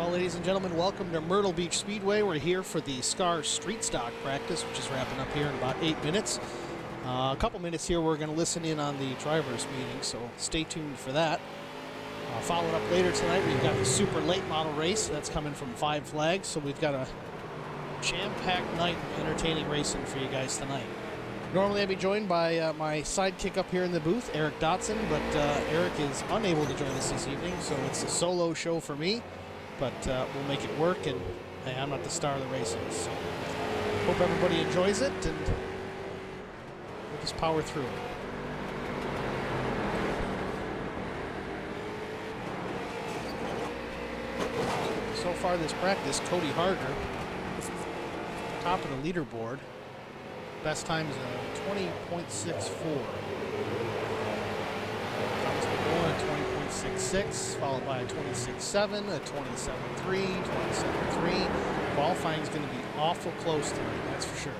Well, ladies and gentlemen, welcome to Myrtle Beach Speedway. We're here for the SCAR Street Stock practice, which is wrapping up here in about 8 minutes. A couple minutes here, we're going to listen in on the drivers' meeting, so stay tuned for that. Following up later tonight, we've got the super late model race. That's coming from Five Flags, so we've got a jam-packed night of entertaining racing for you guys tonight. Normally I'd be joined by my sidekick up here in the booth, Eric Dotson, but Eric is unable to join us this evening, so it's a solo show for me. But we'll make it work, and hey, I'm not the star of the racing, so hope everybody enjoys it, and we'll just power through it. So far this practice, Cody Harger is top of the leaderboard. Best time is a 20.64. Thomas McGowan at 20.66, followed by a 26.7, a 27.3, 27.3. Qualifying is going to be awful close tonight, that's for sure.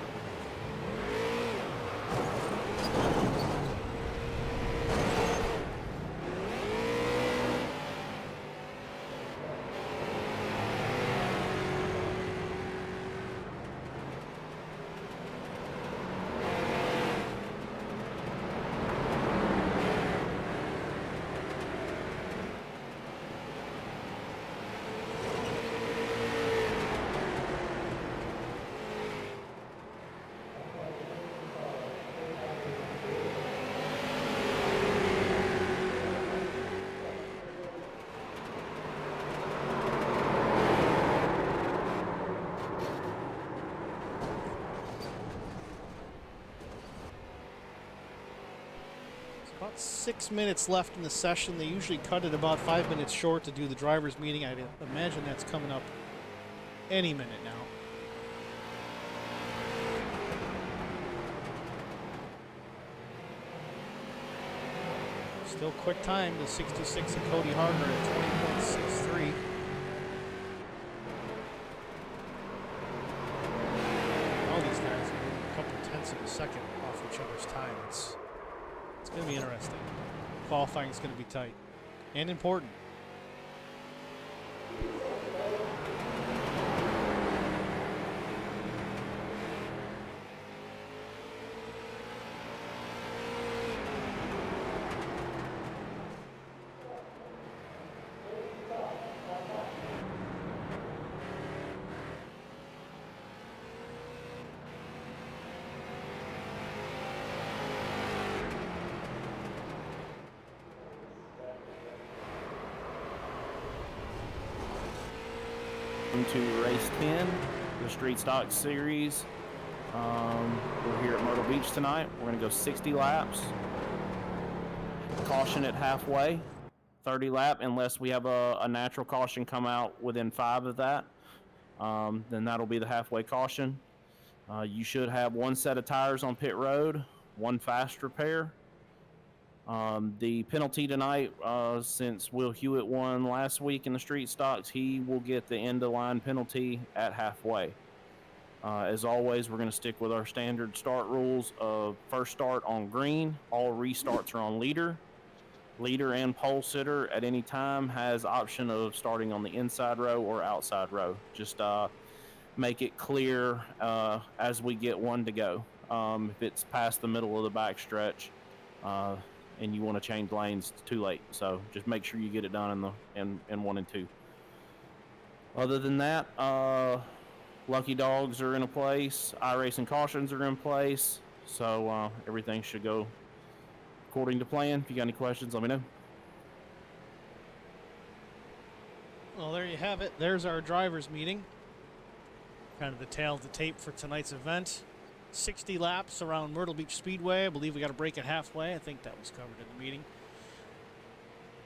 About 6 minutes left in the session. They usually cut it about 5 minutes short to do the drivers' meeting. I'd imagine that's coming up any minute now. Still quick time, the 66 of Cody Harger at 20.63. All these guys are a couple tenths of a second off each other's time. It's going to be interesting. Qualifying is going to be tight and important. To race 10, the Street Stock Series. We're here at Myrtle Beach tonight. We're going to go 60 laps. Caution at halfway, 30 lap, unless we have a natural caution come out within 5 of that. Then that'll be the halfway caution. You should have 1 set of tires on pit road, 1 fast repair. The penalty tonight, since Will Hewitt won last week in the street stocks, he will get the end of line penalty at halfway. As always, we're going to stick with our standard start rules of first start on green. All restarts are on leader. Leader and pole sitter at any time has option of starting on the inside row or outside row. Just make it clear as we get one to go. If it's past the middle of the backstretch, and you want to change lanes, it's too late. So just make sure you get it done in 1 and 2. Other than that, lucky dogs are in place. iRacing cautions are in place. So everything should go according to plan. If you got any questions, let me know. Well, there you have it. There's our drivers' meeting. Kind of the tail of the tape for tonight's event. 60 laps around Myrtle Beach Speedway. I believe we got a break at halfway. I think that was covered in the meeting.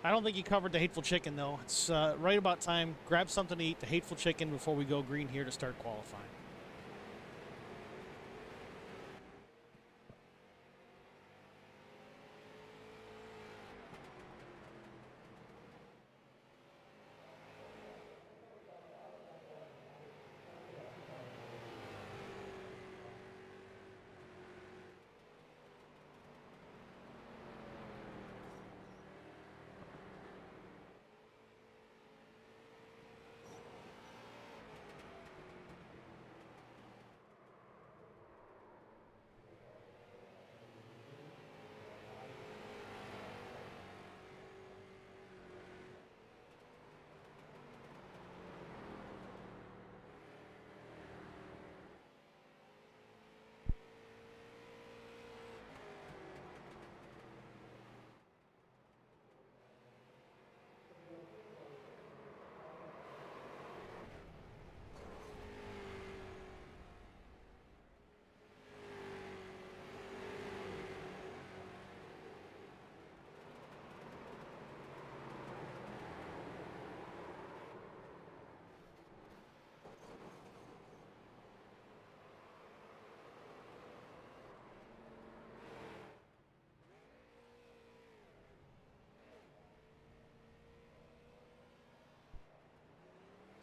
I don't think you covered the Hateful Chicken, though. It's right about time. Grab something to eat, the Hateful Chicken, before we go green here to start qualifying.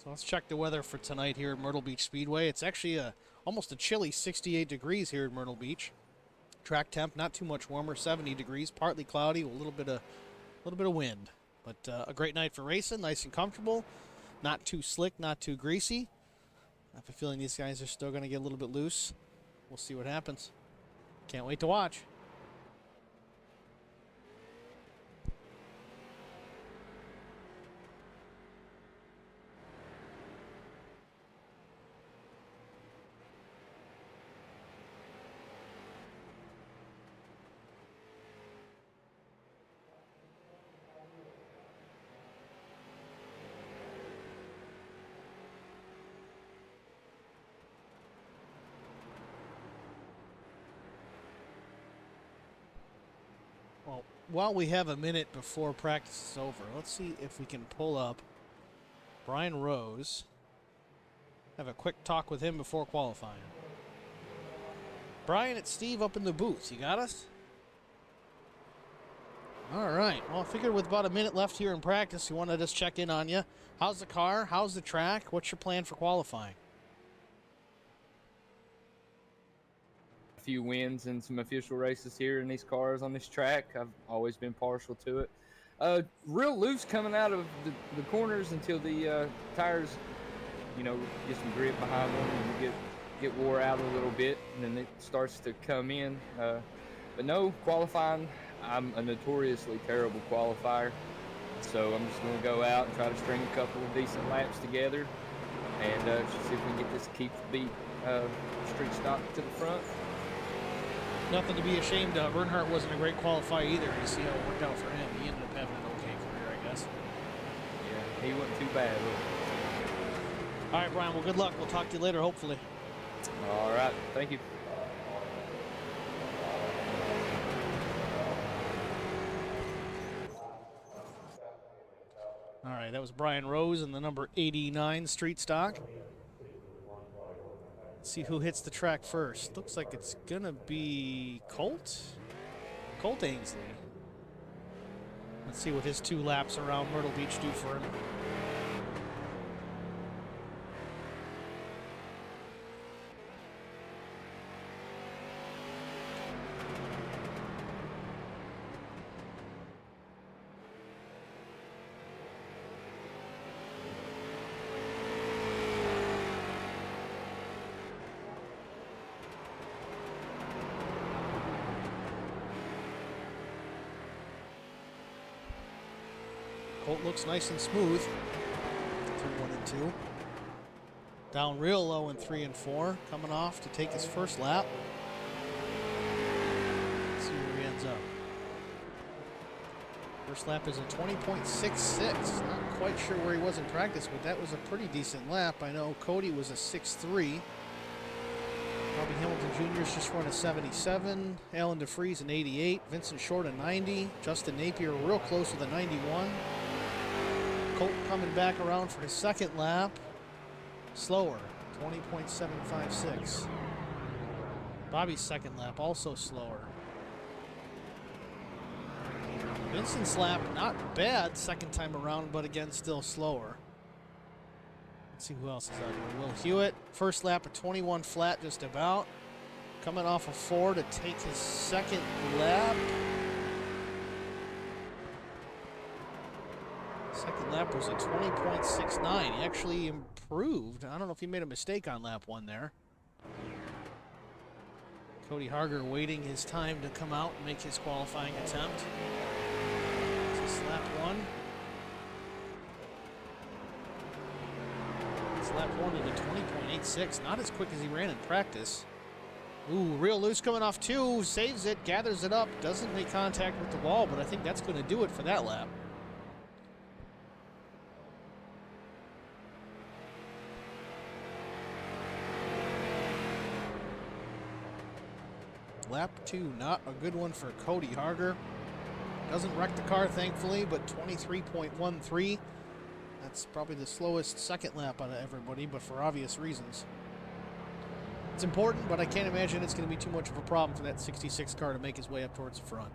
So let's check the weather for tonight here at Myrtle Beach Speedway. It's actually almost a chilly 68 degrees here at Myrtle Beach. Track temp not too much warmer, 70 degrees, partly cloudy, a little bit of wind. But a great night for racing, nice and comfortable, not too slick, not too greasy. I have a feeling these guys are still going to get a little bit loose. We'll see what happens. Can't wait to watch. Well, while we have a minute before practice is over, let's see if we can pull up Brian Rose. Have a quick talk with him before qualifying. Brian, it's Steve up in the booth. You got us? All right. Well, I figured with about a minute left here in practice, we want to just check in on you. How's the car? How's the track? What's your plan for qualifying? Few wins and some official races here in these cars on this track. I've always been partial to it. Real loose coming out of the corners until the tires, you know, get some grip behind them and you get wore out a little bit, and then it starts to come in. But no, qualifying, I'm a notoriously terrible qualifier, so I'm just going to go out and try to string a couple of decent laps together and see if we can get this keep the beat street stock to the front. Nothing to be ashamed of. Earnhardt wasn't a great qualifier either. You see how it worked out for him. He ended up having an okay career, I guess. Yeah, he wasn't too bad. All right, Brian. Well, good luck. We'll talk to you later, hopefully. All right. Thank you. All right, that was Brian Rose in the number 89 street stock. Let's see who hits the track first. Looks like it's going to be Colt Ainsley. Let's see what his 2 laps around Myrtle Beach do for him. Colt looks nice and smooth. Through 1 and 2. Down real low in 3 and 4. Coming off to take his first lap. Let's see where he ends up. First lap is a 20.66. Not quite sure where he was in practice, but that was a pretty decent lap. I know Cody was a 6.3. Bobby Hamilton Jr.'s just run a 77. Alan DeFries an 88. Vincent Short a 90. Justin Napier real close with a 91. Colt coming back around for his second lap. Slower, 20.756. Bobby's second lap also slower. Vincent's lap, not bad second time around, but again, still slower. Let's see who else is out here. Will Hewitt, first lap of 21 flat just about. Coming off of 4 to take his second lap. Second lap was a 20.69. He actually improved. I don't know if he made a mistake on lap 1 there. Cody Harger waiting his time to come out and make his qualifying attempt. This is lap 1. It's lap 1 at a 20.86. Not as quick as he ran in practice. Ooh, real loose coming off 2. Saves it, gathers it up. Doesn't make contact with the wall, but I think that's going to do it for that lap. Lap 2, not a good one for Cody Harger. Doesn't wreck the car, thankfully, but 23.13. That's probably the slowest second lap out of everybody, but for obvious reasons. It's important, but I can't imagine it's going to be too much of a problem for that 66 car to make his way up towards the front.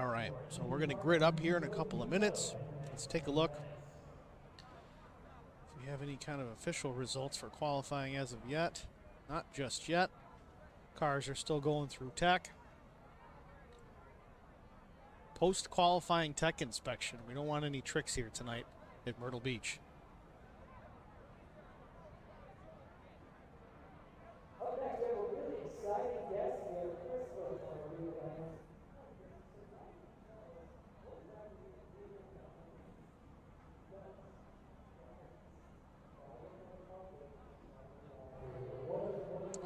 All right, so we're going to grid up here in a couple of minutes. Let's take a look. If we have any kind of official results for qualifying as of yet. Not just yet. Cars are still going through tech. Post-qualifying tech inspection. We don't want any tricks here tonight at Myrtle Beach.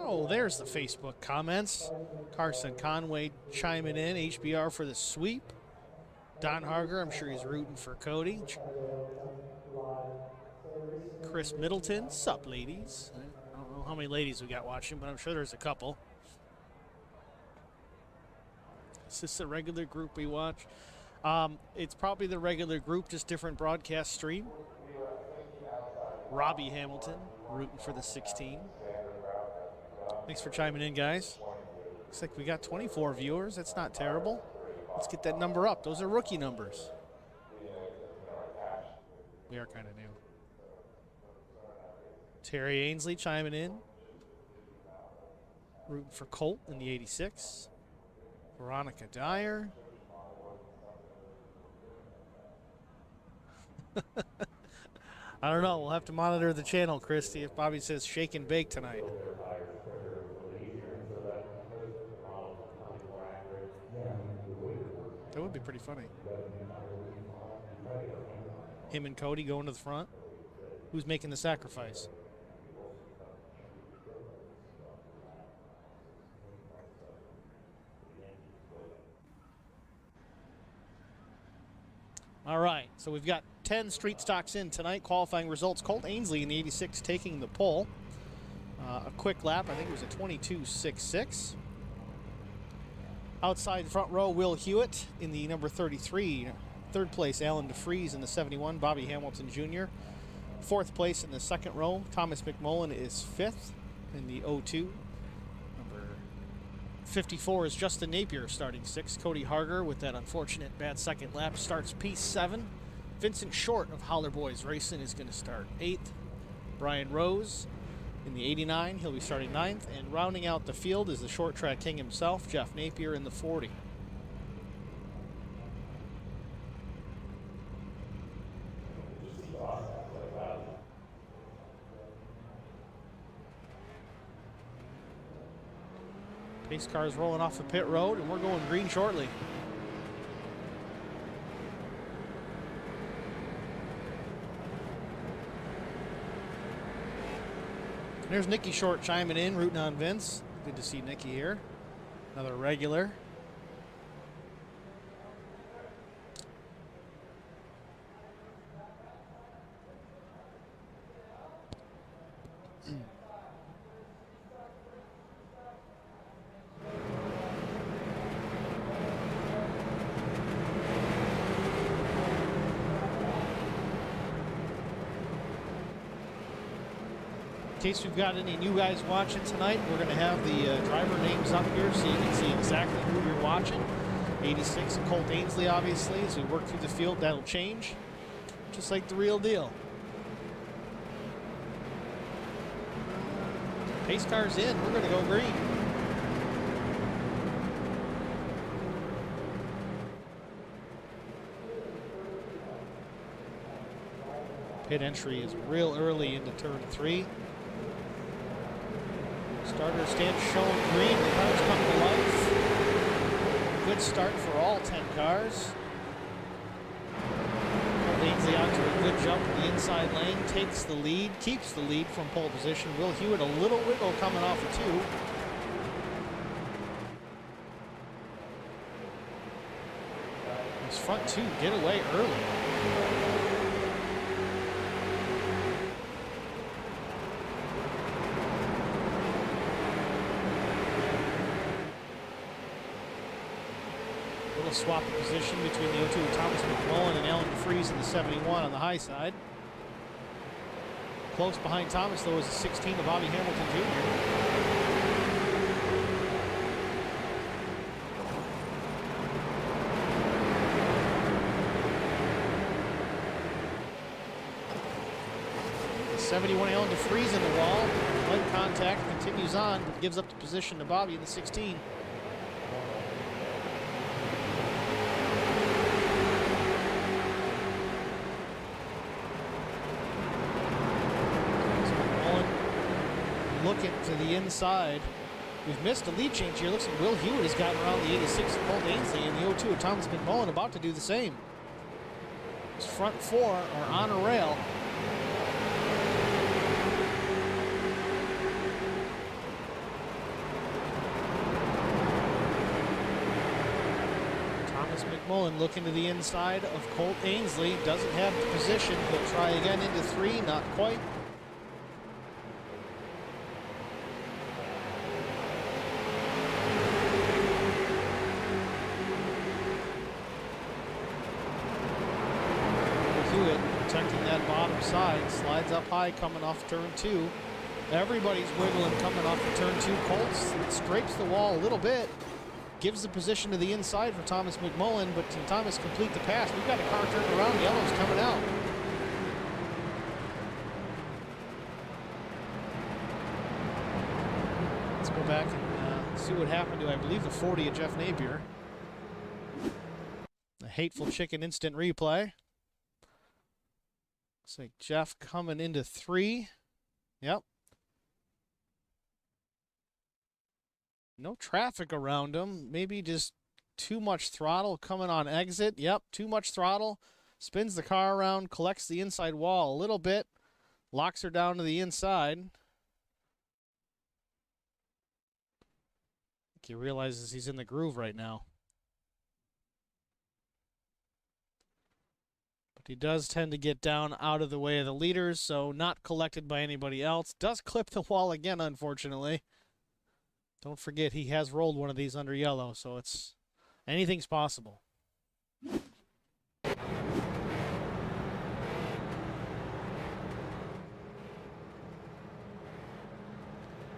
Oh, there's the Facebook comments. Carson Conway chiming in. HBR for the sweep. Don Harger, I'm sure he's rooting for Cody. Chris Middleton, sup, ladies. I don't know how many ladies we got watching, but I'm sure there's a couple. Is this the regular group we watch? It's probably the regular group, just different broadcast stream. Robbie Hamilton, rooting for the 16. Thanks for chiming in, guys. Looks like we got 24 viewers. That's not terrible. Let's get that number up. Those are rookie numbers. We are kind of new. Terry Ainsley chiming in. Rooting for Colt in the 86. Veronica Dyer. I don't know. We'll have to monitor the channel, Christy, if Bobby says shake and bake tonight. That would be pretty funny. Him and Cody going to the front. Who's making the sacrifice? All right, so we've got 10 street stocks in tonight. Qualifying results, Colt Ainsley in the 86 taking the pole. A quick lap, I think it was a 22.66. Outside the front row, Will Hewitt in the number 33. Third place, Alan DeFries in the 71. Bobby Hamilton Jr. Fourth place in the second row, Thomas McMullen is fifth in the 02. Number 54 is Justin Napier starting sixth. Cody Harger with that unfortunate bad second lap starts P7. Vincent Short of Howler Boys Racing is going to start eighth. Brian Rose in the 89, he'll be starting ninth. And rounding out the field is the short track king himself, Jeff Napier in the 40. Pace cars rolling off the pit road, and we're going green shortly. There's Nikki Short chiming in, rooting on Vince. Good to see Nikki here. Another regular. In case we've got any new guys watching tonight, we're going to have the driver names up here so you can see exactly who you're watching. 86, Colt Ainsley, obviously. As we work through the field, that'll change, just like the real deal. Pace car's in. We're going to go green. Pit entry is real early into turn 3. Starter stance showing green. The cars come to life. Good start for all 10 cars. Ainsley out to a good jump in the inside lane. Takes the lead. Keeps the lead from pole position. Will Hewitt a little wiggle coming off of 2. Those front 2 get away early. Swap of position between the 02 Thomas McMullen and Alan DeFries in the 71 on the high side. Close behind Thomas, though, is the 16 of Bobby Hamilton Jr. 71 Alan DeFries in the wall. Light contact continues on, but gives up the position to Bobby in the 16. Looking to the inside. We've missed a lead change here. Looks like Will Hewitt has gotten around the 86 of Colt Ainsley, and the 02 of Thomas McMullen about to do the same. His front four are on a rail. Thomas McMullen looking to the inside of Colt Ainsley. Doesn't have the position. He'll try again into 3. Not quite. Protecting that bottom side, slides up high coming off turn 2. Everybody's wiggling coming off the turn 2. Colts scrapes the wall a little bit, gives the position to the inside for Thomas McMullen, but can Thomas complete the pass? We've got a car turned around, yellow's coming out. Let's go back and see what happened to, I believe, the 40 of Jeff Napier. The hateful chicken instant replay. Looks like Jeff coming into 3. Yep. No traffic around him. Maybe just too much throttle coming on exit. Yep, too much throttle. Spins the car around, collects the inside wall a little bit. Locks her down to the inside. I think he realizes he's in the groove right now. He does tend to get down out of the way of the leaders, so not collected by anybody else. Does clip the wall again, unfortunately. Don't forget, he has rolled one of these under yellow, so it's anything's possible.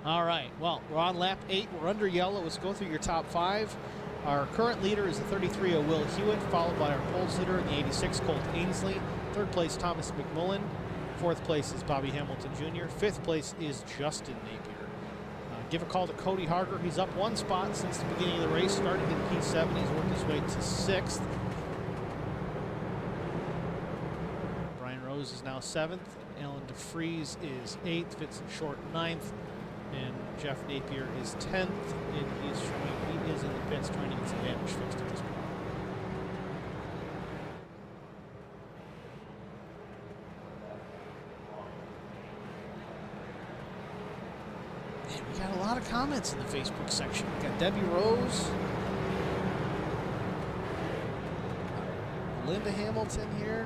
All right, well, we're on lap 8. We're under yellow. Let's go through your top 5. Our current leader is the 33 of Will Hewitt, followed by our poles leader in the 86 Colt Ainsley. Third place, Thomas McMullen. Fourth place is Bobby Hamilton Jr. Fifth place is Justin Napier. Give a call to Cody Harger. He's up 1 spot since the beginning of the race, starting in P7. He's worked his way to 6th. Brian Rose is now 7th. Alan DeFries is 8th. Vincent Short 9th. And Jeff Napier is 10th, and he is in the pits trying to get some damage fixed at this point. Man, we got a lot of comments in the Facebook section. We got Debbie Rose, Linda Hamilton here.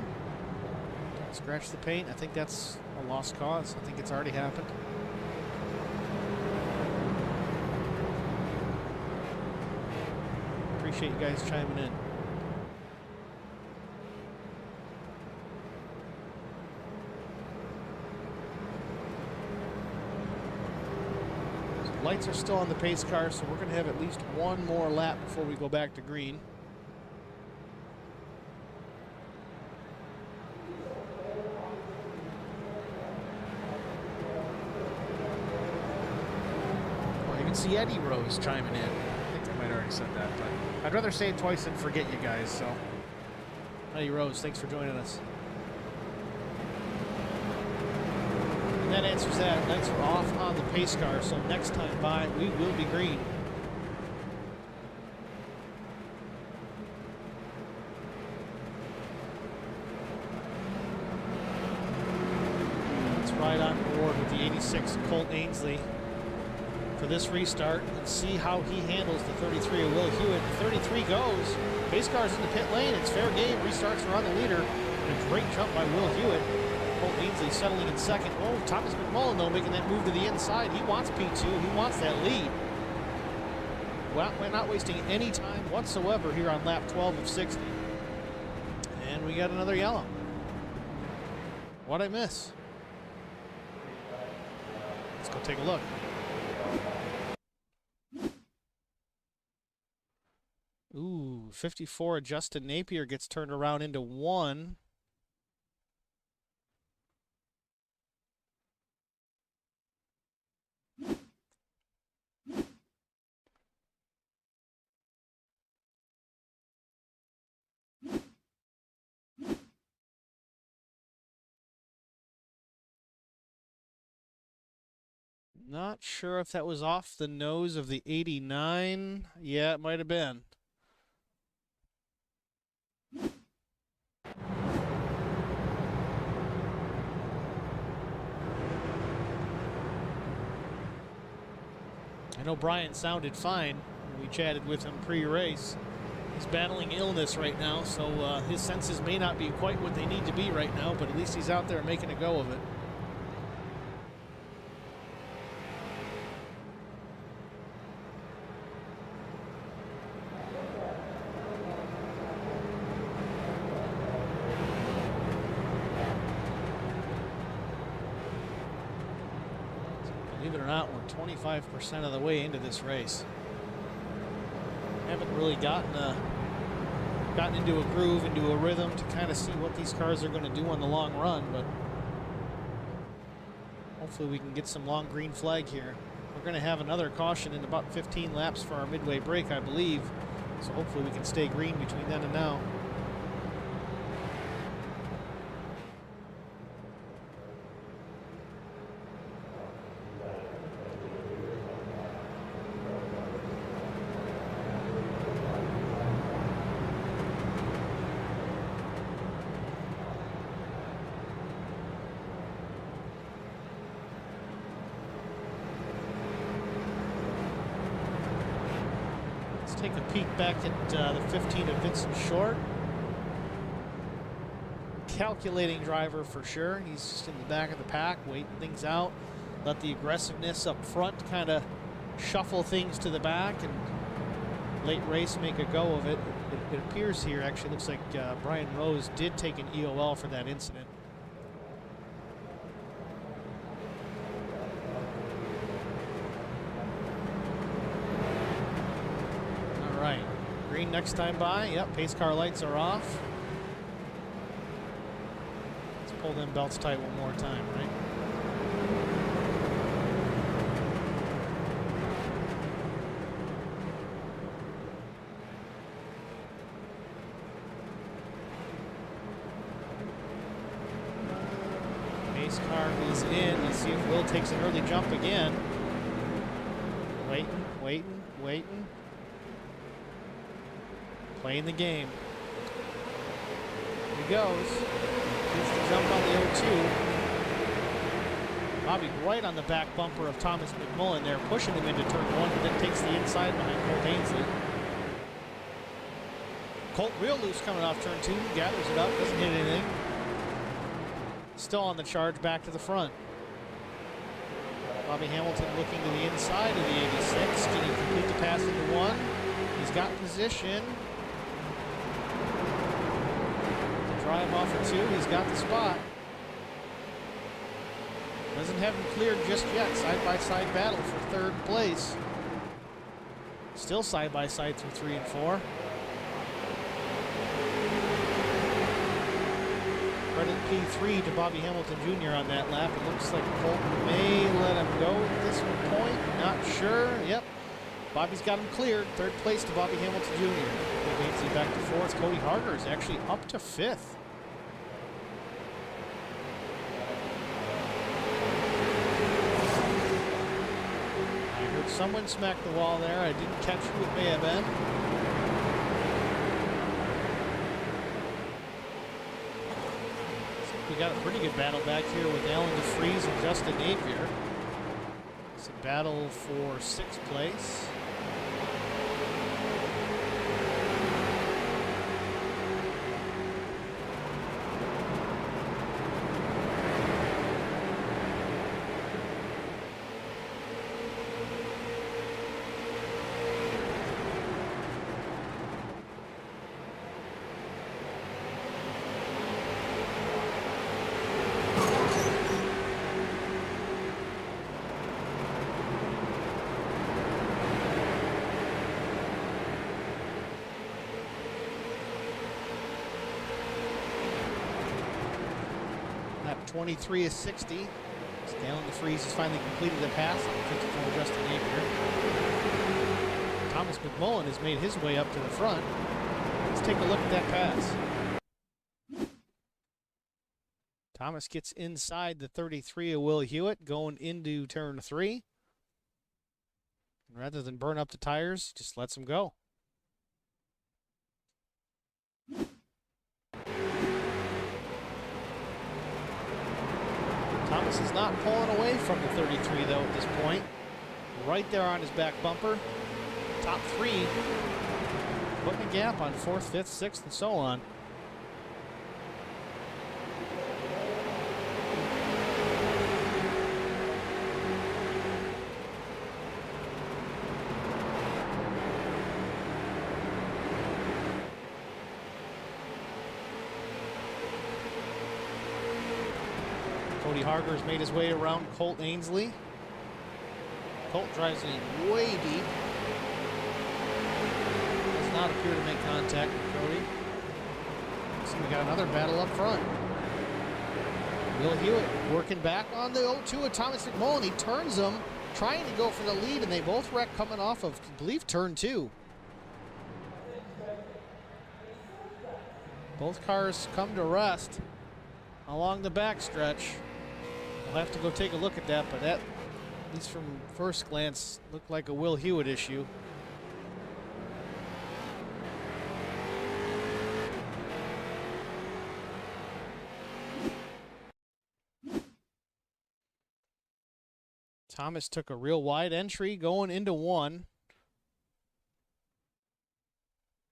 Don't scratch the paint. I think that's a lost cause. I think it's already happened. Appreciate you guys chiming in. So lights are still on the pace car, so we're going to have at least one more lap before we go back to green. Well, you can see Eddie Rose chiming in. I already said that, but I'd rather say it twice than forget you guys, so. Eddie Rose, thanks for joining us. And that answers that. Lights are off on the pace car, so next time by, we will be green. Let's ride on board with the 86 Colt Ainsley for this restart and see how he handles the 33 of Will Hewitt. The 33 goes. Pace car's in the pit lane. It's fair game. Restarts are on the leader. And a great jump by Will Hewitt. Colt Ainsley settling in second. Oh, Thomas McMullen, though, making that move to the inside. He wants P2. He wants that lead. Well, we're not wasting any time whatsoever here on lap 12 of 60. And we got another yellow. What'd I miss? Let's go take a look. Ooh, 54 Justin Napier gets turned around into 1. Not sure if that was off the nose of the 89. Yeah, it might have been. I know Brian sounded fine when we chatted with him pre-race. He's battling illness right now, so his senses may not be quite what they need to be right now, but at least he's out there making a go of it. Believe it or not, we're 25% of the way into this race. Haven't really gotten into a groove, into a rhythm to kind of see what these cars are going to do on the long run, but hopefully we can get some long green flag here. We're going to have another caution in about 15 laps for our midway break, I believe, so hopefully we can stay green between then and now. Take a peek back at the 15 of Vincent Short. Calculating driver for sure. He's just in the back of the pack, waiting things out. Let the aggressiveness up front kind of shuffle things to the back, and late race make a go of it. It appears here, actually looks like Brian Rose did take an EOL for that incident. Right, green next time by. Yep, pace car lights are off. Let's pull them belts tight one more time, right? Pace car is in. Let's see if Will takes an early jump again. Waiting, waiting, waiting. Playing the game. Here he goes. Gets the jump on the 0-2. Bobby right on the back bumper of Thomas McMullen there, pushing him into turn 1, but then takes the inside behind Colt Ainsley. Colt real loose coming off turn 2, gathers it up, doesn't hit anything. Still on the charge back to the front. Bobby Hamilton looking to the inside of the 86. Can he complete the pass into 1? He's got position. Drive off of 2, he's got the spot. Doesn't have him cleared just yet. Side-by-side battle for 3rd place. Still side-by-side through 3 and 4. Credit P3 to Bobby Hamilton Jr. on that lap. It looks like Colt may let him go at this point. Not sure. Yep. Bobby's got him cleared. 3rd place to Bobby Hamilton Jr. Ainsley back to 4th. Cody Harger is actually up to 5th. I heard someone smack the wall there. I didn't catch who it may have been. We got a pretty good battle back here with Alan DeFries and Justin Napier. It's a battle for 6th place. Lap 23 is 60. Alan DeFries has finally completed the pass on 54 Justin Napier. Thomas McMullen has made his way up to the front. Let's take a look at that pass. Thomas gets inside the 33 of Will Hewitt going into turn 3. Rather than burn up the tires, just lets them go. Thomas is not pulling away from the 33 though at this point. Right there on his back bumper. Top three. Putting a gap on 4th, 5th, 6th, and so on. Cody Harger has made his way around Colt Ainsley. Colt drives in way deep. Does not appear to make contact with Cody. So we got another battle up front. Will Hewitt working back on the 0-2 of Thomas McMullen. He turns them, trying to go for the lead, and they both wreck coming off of, I believe, turn 2. Both cars come to rest along the backstretch. We'll have to go take a look at that, but that, at least from first glance, looked like a Will Hewitt issue. Thomas took a real wide entry going into 1.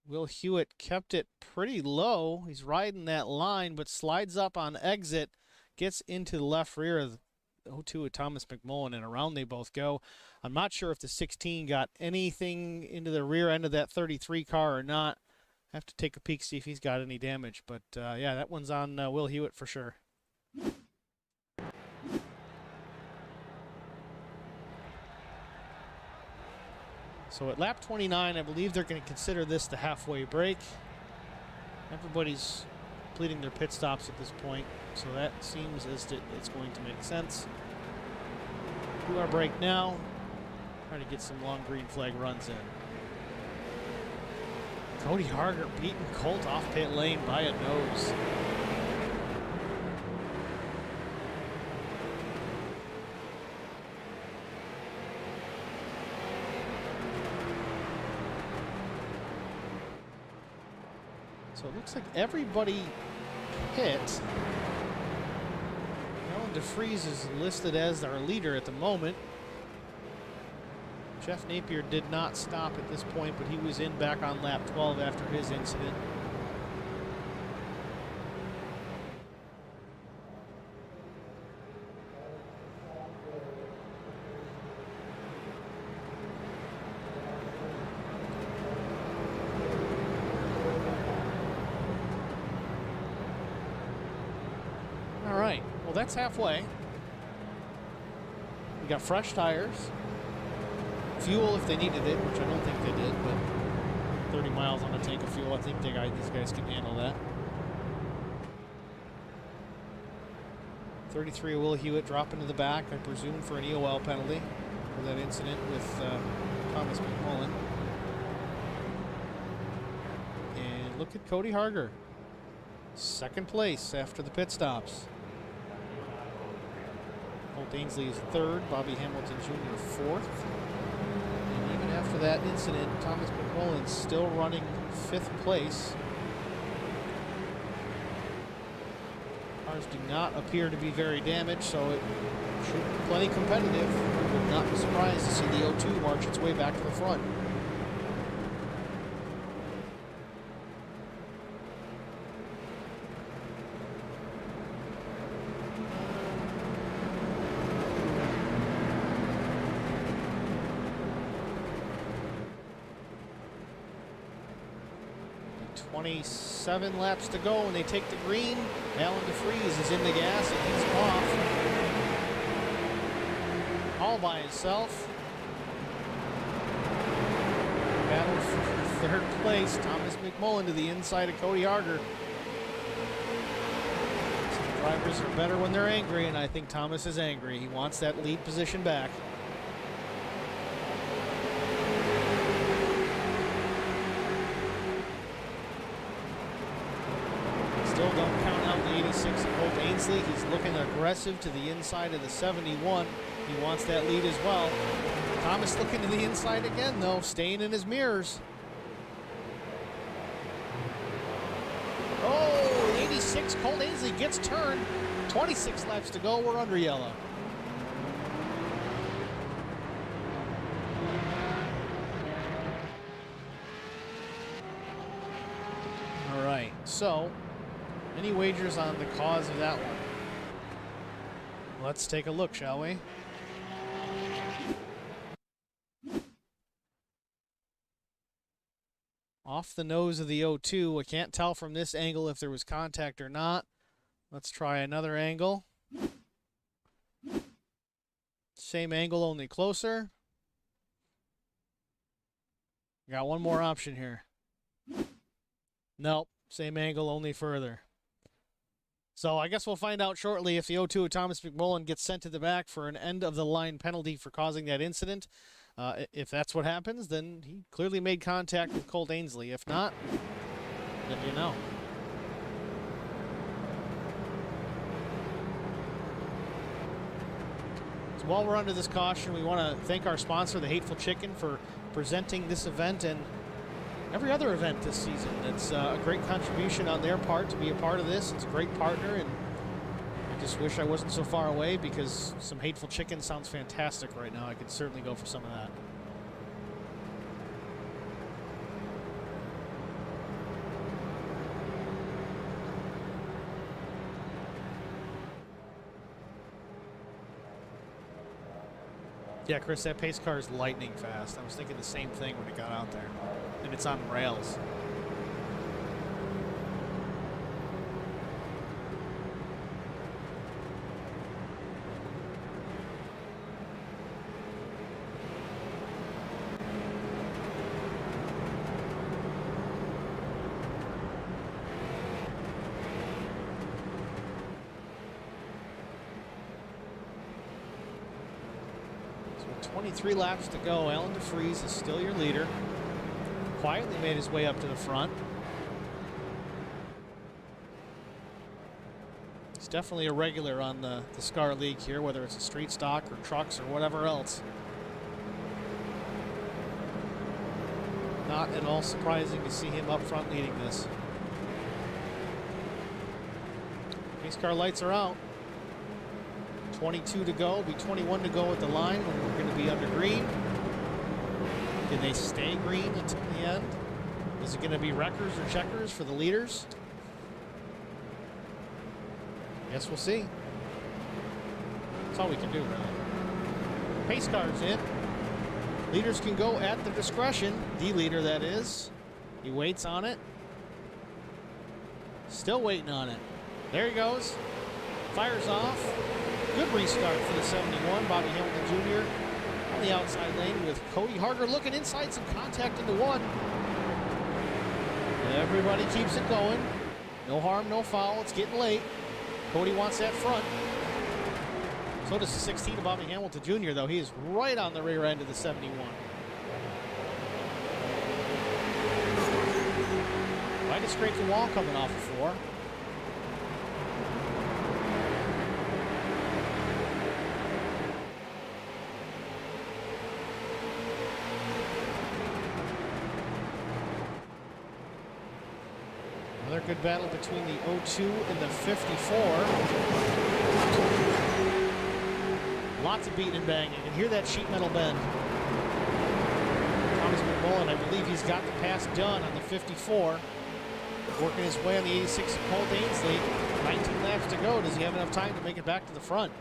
Will Hewitt kept it pretty low. He's riding that line, but slides up on exit, gets into the left rear of the 0-2 of Thomas McMullen, and around they both go. I'm not sure if the 16 got anything into the rear end of that 33 car or not. I have to take a peek, see if he's got any damage. But, yeah, that one's on Will Hewitt for sure. So at lap 29, I believe they're going to consider this the halfway break. Everybody's completing their pit stops at this point, so that seems as it's going to make sense. Do our break now. Try to get some long green flag runs in. Cody Harger beating Colt off pit lane by a nose. So it looks like everybody hit. Alan DeFries is listed as our leader at the moment. Jeff Napier did not stop at this point, but he was in back on lap 12 after his incident. Well, that's halfway. We got fresh tires, fuel if they needed it, which I don't think they did, but 30 miles on a tank of fuel, I think these guys can handle that. 33 of Will Hewitt dropping to the back, I presume for an EOL penalty for that incident with Thomas McMullen. And look at Cody Harger, second place after the pit stops. Colt Ainsley is 3rd, Bobby Hamilton Jr. 4th. And even after that incident, Thomas McMullen's still running 5th place. Cars do not appear to be very damaged, so it should be plenty competitive. I would not be surprised to see the 0-2 march its way back to the front. Seven laps to go, and they take the green. Alan DeFries is in the gas and he's off. All by himself. Battle for 3rd place. Thomas McMullen to the inside of Cody Harger. Some drivers are better when they're angry, and I think Thomas is angry. He wants that lead position back. Still don't count out the 86 of Colt Ainsley. He's looking aggressive to the inside of the 71. He wants that lead as well. Thomas looking to the inside again, though, staying in his mirrors. Oh, 86, Colt Ainsley gets turned. 26 laps to go, we're under yellow. All right, so any wagers on the cause of that one? Let's take a look, shall we? Off the nose of the O2. I can't tell from this angle if there was contact or not. Let's try another angle. Same angle, only closer. Got one more option here. Nope, same angle, only further. So I guess we'll find out shortly if the O2 of Thomas McMullen gets sent to the back for an end-of-the-line penalty for causing that incident. If that's what happens, then he clearly made contact with Colt Ainsley. If not, then you know. So while we're under this caution, we want to thank our sponsor, The Hateful Chicken, for presenting this event and every other event this season. It's a great contribution on their part to be a part of this. It's a great partner, and I just wish I wasn't so far away because some Hateful Chicken sounds fantastic right now. I could certainly go for some of that. Yeah, Chris, that pace car is lightning fast. I was thinking the same thing when it got out there. And it's on rails. So 23 laps to go. Alan DeFries is still your leader. Quietly made his way up to the front. He's definitely a regular on the SCAR League here, whether it's a street stock or trucks or whatever else. Not at all surprising to see him up front leading this. Pace car lights are out. 22 to go, be 21 to go at the line when we're going to be under green. Can they stay green until the end? Is it going to be wreckers or checkers for the leaders? Guess we'll see. That's all we can do, really. Pace car's in. Leaders can go at their discretion. The leader, that is. He waits on it. Still waiting on it. There he goes. Fires off. Good restart for the 71. Bobby Hamilton Jr. on the outside lane with Cody Harger looking inside, some contact into one. Everybody keeps it going. No harm, no foul. It's getting late. Cody wants that front. So does the 16 of Bobby Hamilton Jr., though. He is right on the rear end of the 71. Might have scraped the wall coming off of 4. Another good battle between the 02 and the 54. Lots of beating and banging. You can hear that sheet metal bend. Thomas McMullen, I believe he's got the pass done on the 54. Working his way on the 86 of Colt Ainsley. 19 laps to go. Does he have enough time to make it back to the front?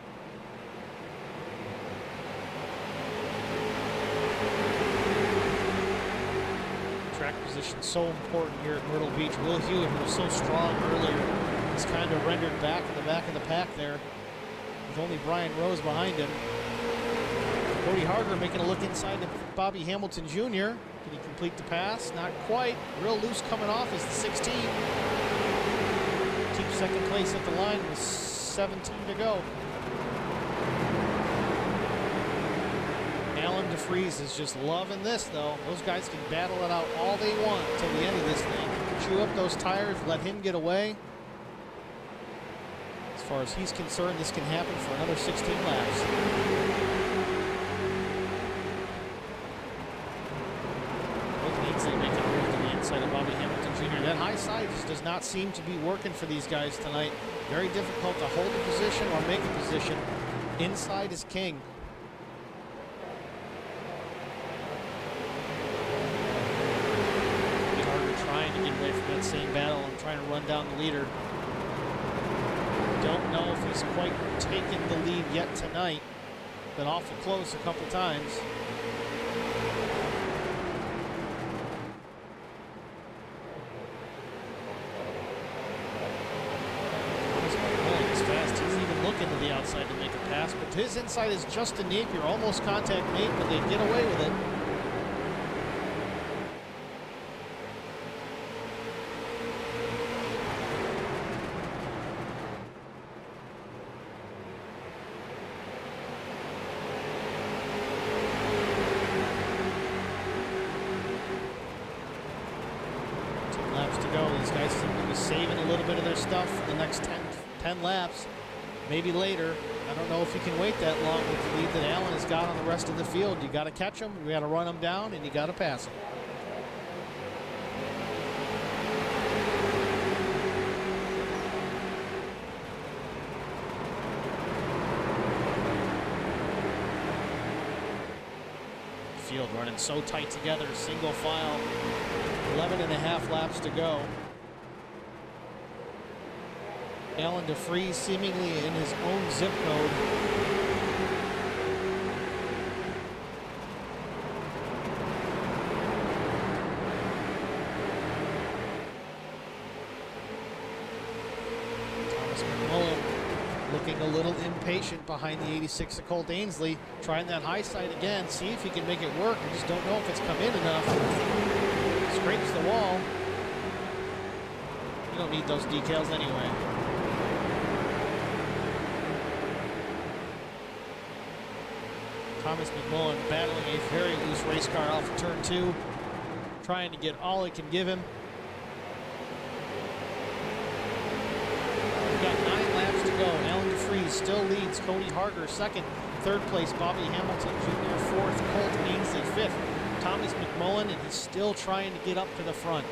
Track position so important here at Myrtle Beach. Will Hewitt, who was so strong earlier, is kind of rendered back in the back of the pack there, with only Brian Rose behind him. Cody Harger making a look inside to Bobby Hamilton Jr. Did he complete the pass? Not quite. Real loose coming off is the 16. Keeps second place at the line with 17 to go. Alan DeFries is just loving this, though. Those guys can battle it out all they want until the end of this thing. Chew up those tires, let him get away. As far as he's concerned, this can happen for another 16 laps. outside of Bobby Hamilton Jr. That high side just does not seem to be working for these guys tonight. Very difficult to hold a position or make a position. Inside is king. Trying to get away from that same battle and trying to run down the leader. Don't know if he's quite taken the lead yet tonight. Been awful close a couple times. As fast, he's even looking to the outside to make a pass, but his inside is Justin Napier, almost contact made, but they get away with it. These guys seem to be saving a little bit of their stuff for the next 10 laps, maybe later. I don't know if you can wait that long with the lead that Allen has got on the rest of the field. You got to catch them, you got to run them down, and you got to pass them. Field running so tight together, single file. 11.5 laps to go. Alan DeFries seemingly in his own zip code. Thomas McMullen looking a little impatient behind the 86 of Cole Dainsley. Trying that high side again, see if he can make it work. I just don't know if it's come in enough. Scrapes the wall. You don't need those decals anyway. Thomas McMullen battling a very loose race car off of turn 2, trying to get all it can give him. We've got 9 laps to go. Alan DeFries still leads. Cody Harger second. Third place, Bobby Hamilton Jr. fourth. Colt Ainsley fifth. Thomas McMullen, and he's still trying to get up to the front.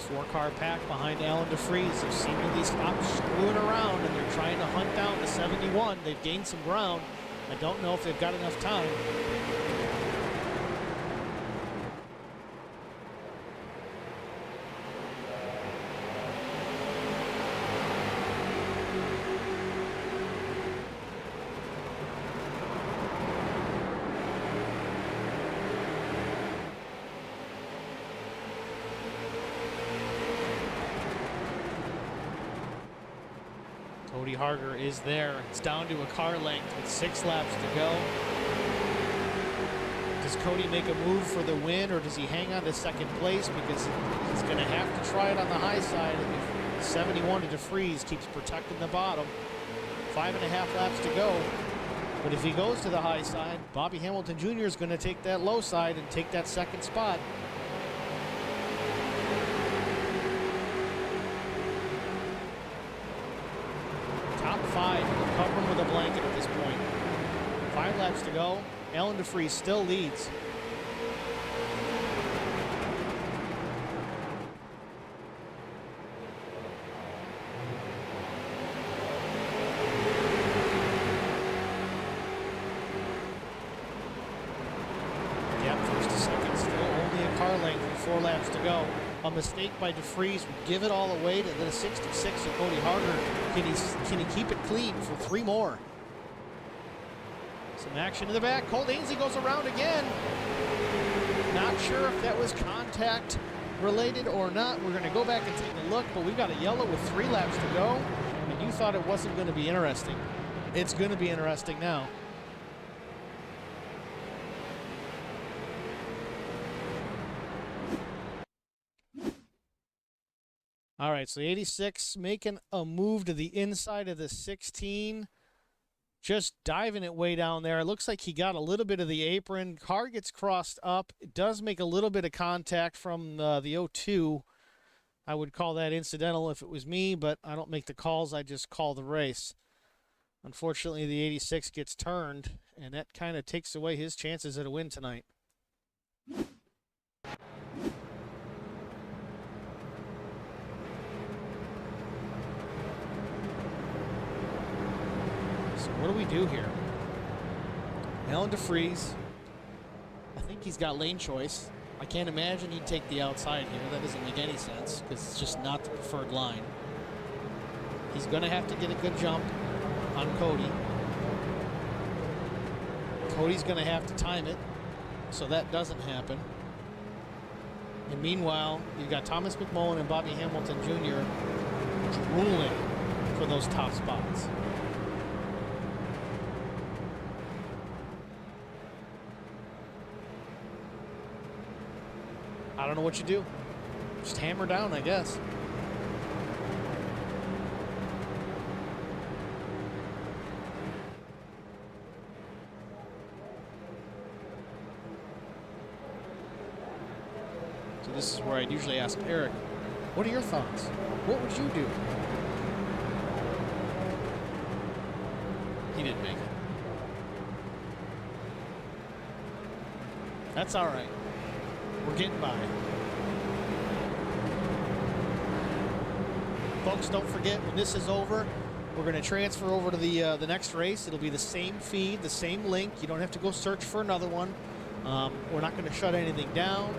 Four-car pack behind Alan DeFries have seemingly stopped screwing around, and they're trying to hunt down the 71. They've gained some ground. I don't know if they've got enough time. Cody Harger is there. It's down to a car length with 6 laps to go. Does Cody make a move for the win, or does he hang on to second place? Because he's going to have to try it on the high side if 71 to DeFries keeps protecting the bottom. 5.5 laps to go. But if he goes to the high side, Bobby Hamilton Jr. is going to take that low side and take that second spot. Top 5, cover him with a blanket at this point. 5 laps to go. Alan DeFries still leads. Yep, first to second, still only a car length with 4 laps to go. A mistake by DeFries would give it all away to the 66 of Cody Harger. Can he keep it clean for 3 more? Some action in the back. Cole Ainsley goes around again. Not sure if that was contact related or not. We're going to go back and take a look, but we've got a yellow with 3 laps to go. And you thought it wasn't going to be interesting. It's going to be interesting now. All right, so 86 making a move to the inside of the 16. Just diving it way down there. It looks like he got a little bit of the apron. Car gets crossed up. It does make a little bit of contact from the 02. I would call that incidental if it was me, but I don't make the calls. I just call the race. Unfortunately, the 86 gets turned, and that kind of takes away his chances at a win tonight. So what do we do here? Alan DeFries, I think he's got lane choice. I can't imagine he'd take the outside here. That doesn't make any sense because it's just not the preferred line. He's going to have to get a good jump on Cody. Cody's going to have to time it so that doesn't happen. And meanwhile, you've got Thomas McMullen and Bobby Hamilton Jr. drooling for those top spots. I don't know what you do. Just hammer down, I guess. So this is where I'd usually ask Eric, what are your thoughts? What would you do? He didn't make it. That's all right. We're getting by. Folks, don't forget, when this is over, we're going to transfer over to the next race. It'll be the same feed, the same link. You don't have to go search for another one. We're not going to shut anything down.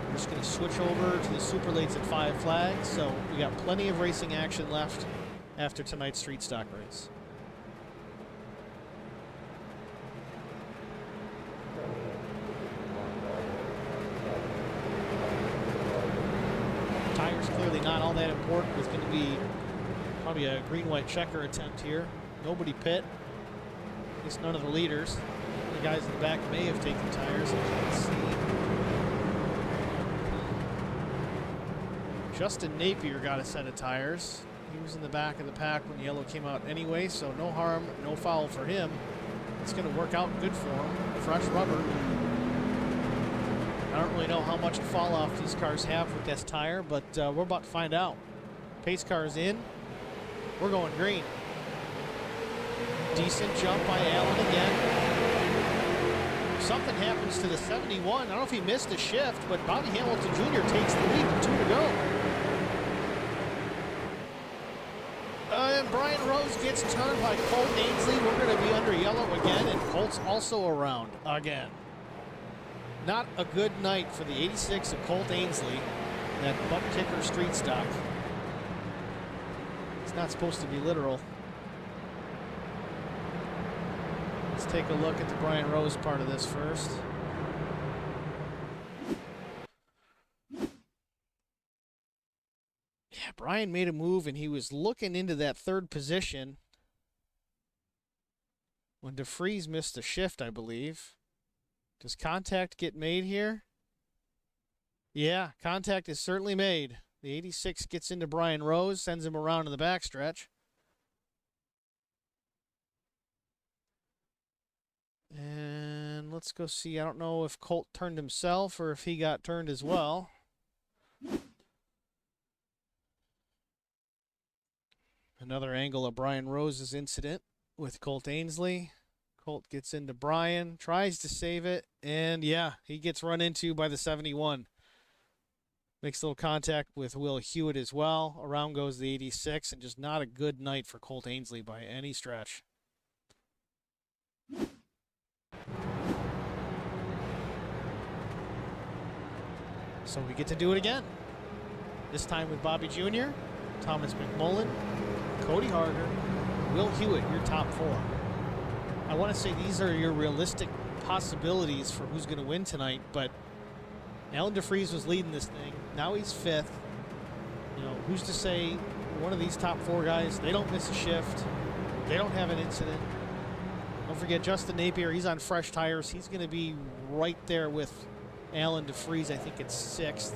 We're just going to switch over to the Super Lates at 5 Flags. So we got plenty of racing action left after tonight's street stock race. Tires clearly not all that important. It's going to be probably a green-white checker attempt here. Nobody pit. At least none of the leaders. The guys in the back may have taken tires. I can't see. Justin Napier got a set of tires. He was in the back of the pack when yellow came out anyway, so no harm, no foul for him. It's going to work out good for him. Fresh rubber. I don't really know how much fall off these cars have with this tire, but we're about to find out. Pace car's in. We're going green. Decent jump by Allen again. Something happens to the 71. I don't know if he missed a shift, but Bobby Hamilton Jr. takes the lead with 2 to go. And Brian Rose gets turned by Colt Ainsley. We're going to be under yellow again, and Colt's also around again. Not a good night for the 86 of Colt Ainsley, that butt kicker street stock. It's not supposed to be literal. Let's take a look at the Brian Rose part of this first. Yeah, Brian made a move and he was looking into that third position when DeFries missed a shift, I believe. Does contact get made here? Yeah, contact is certainly made. The 86 gets into Brian Rose, sends him around in the backstretch. And let's go see. I don't know if Colt turned himself or if he got turned as well. Another angle of Brian Rose's incident with Colt Ainsley. Colt gets into Brian, tries to save it, and yeah, he gets run into by the 71. Makes a little contact with Will Hewitt as well. Around goes the 86, and just not a good night for Colt Ainsley by any stretch. So we get to do it again. This time with Bobby Jr., Thomas McMullen, Cody Harder, Will Hewitt, your top 4. I want to say these are your realistic possibilities for who's going to win tonight, but Alan DeFries was leading this thing. Now he's 5th. You know, who's to say one of these top 4 guys, they don't miss a shift, they don't have an incident. Don't forget Justin Napier, he's on fresh tires. He's going to be right there with Alan DeFries. I think it's 6th.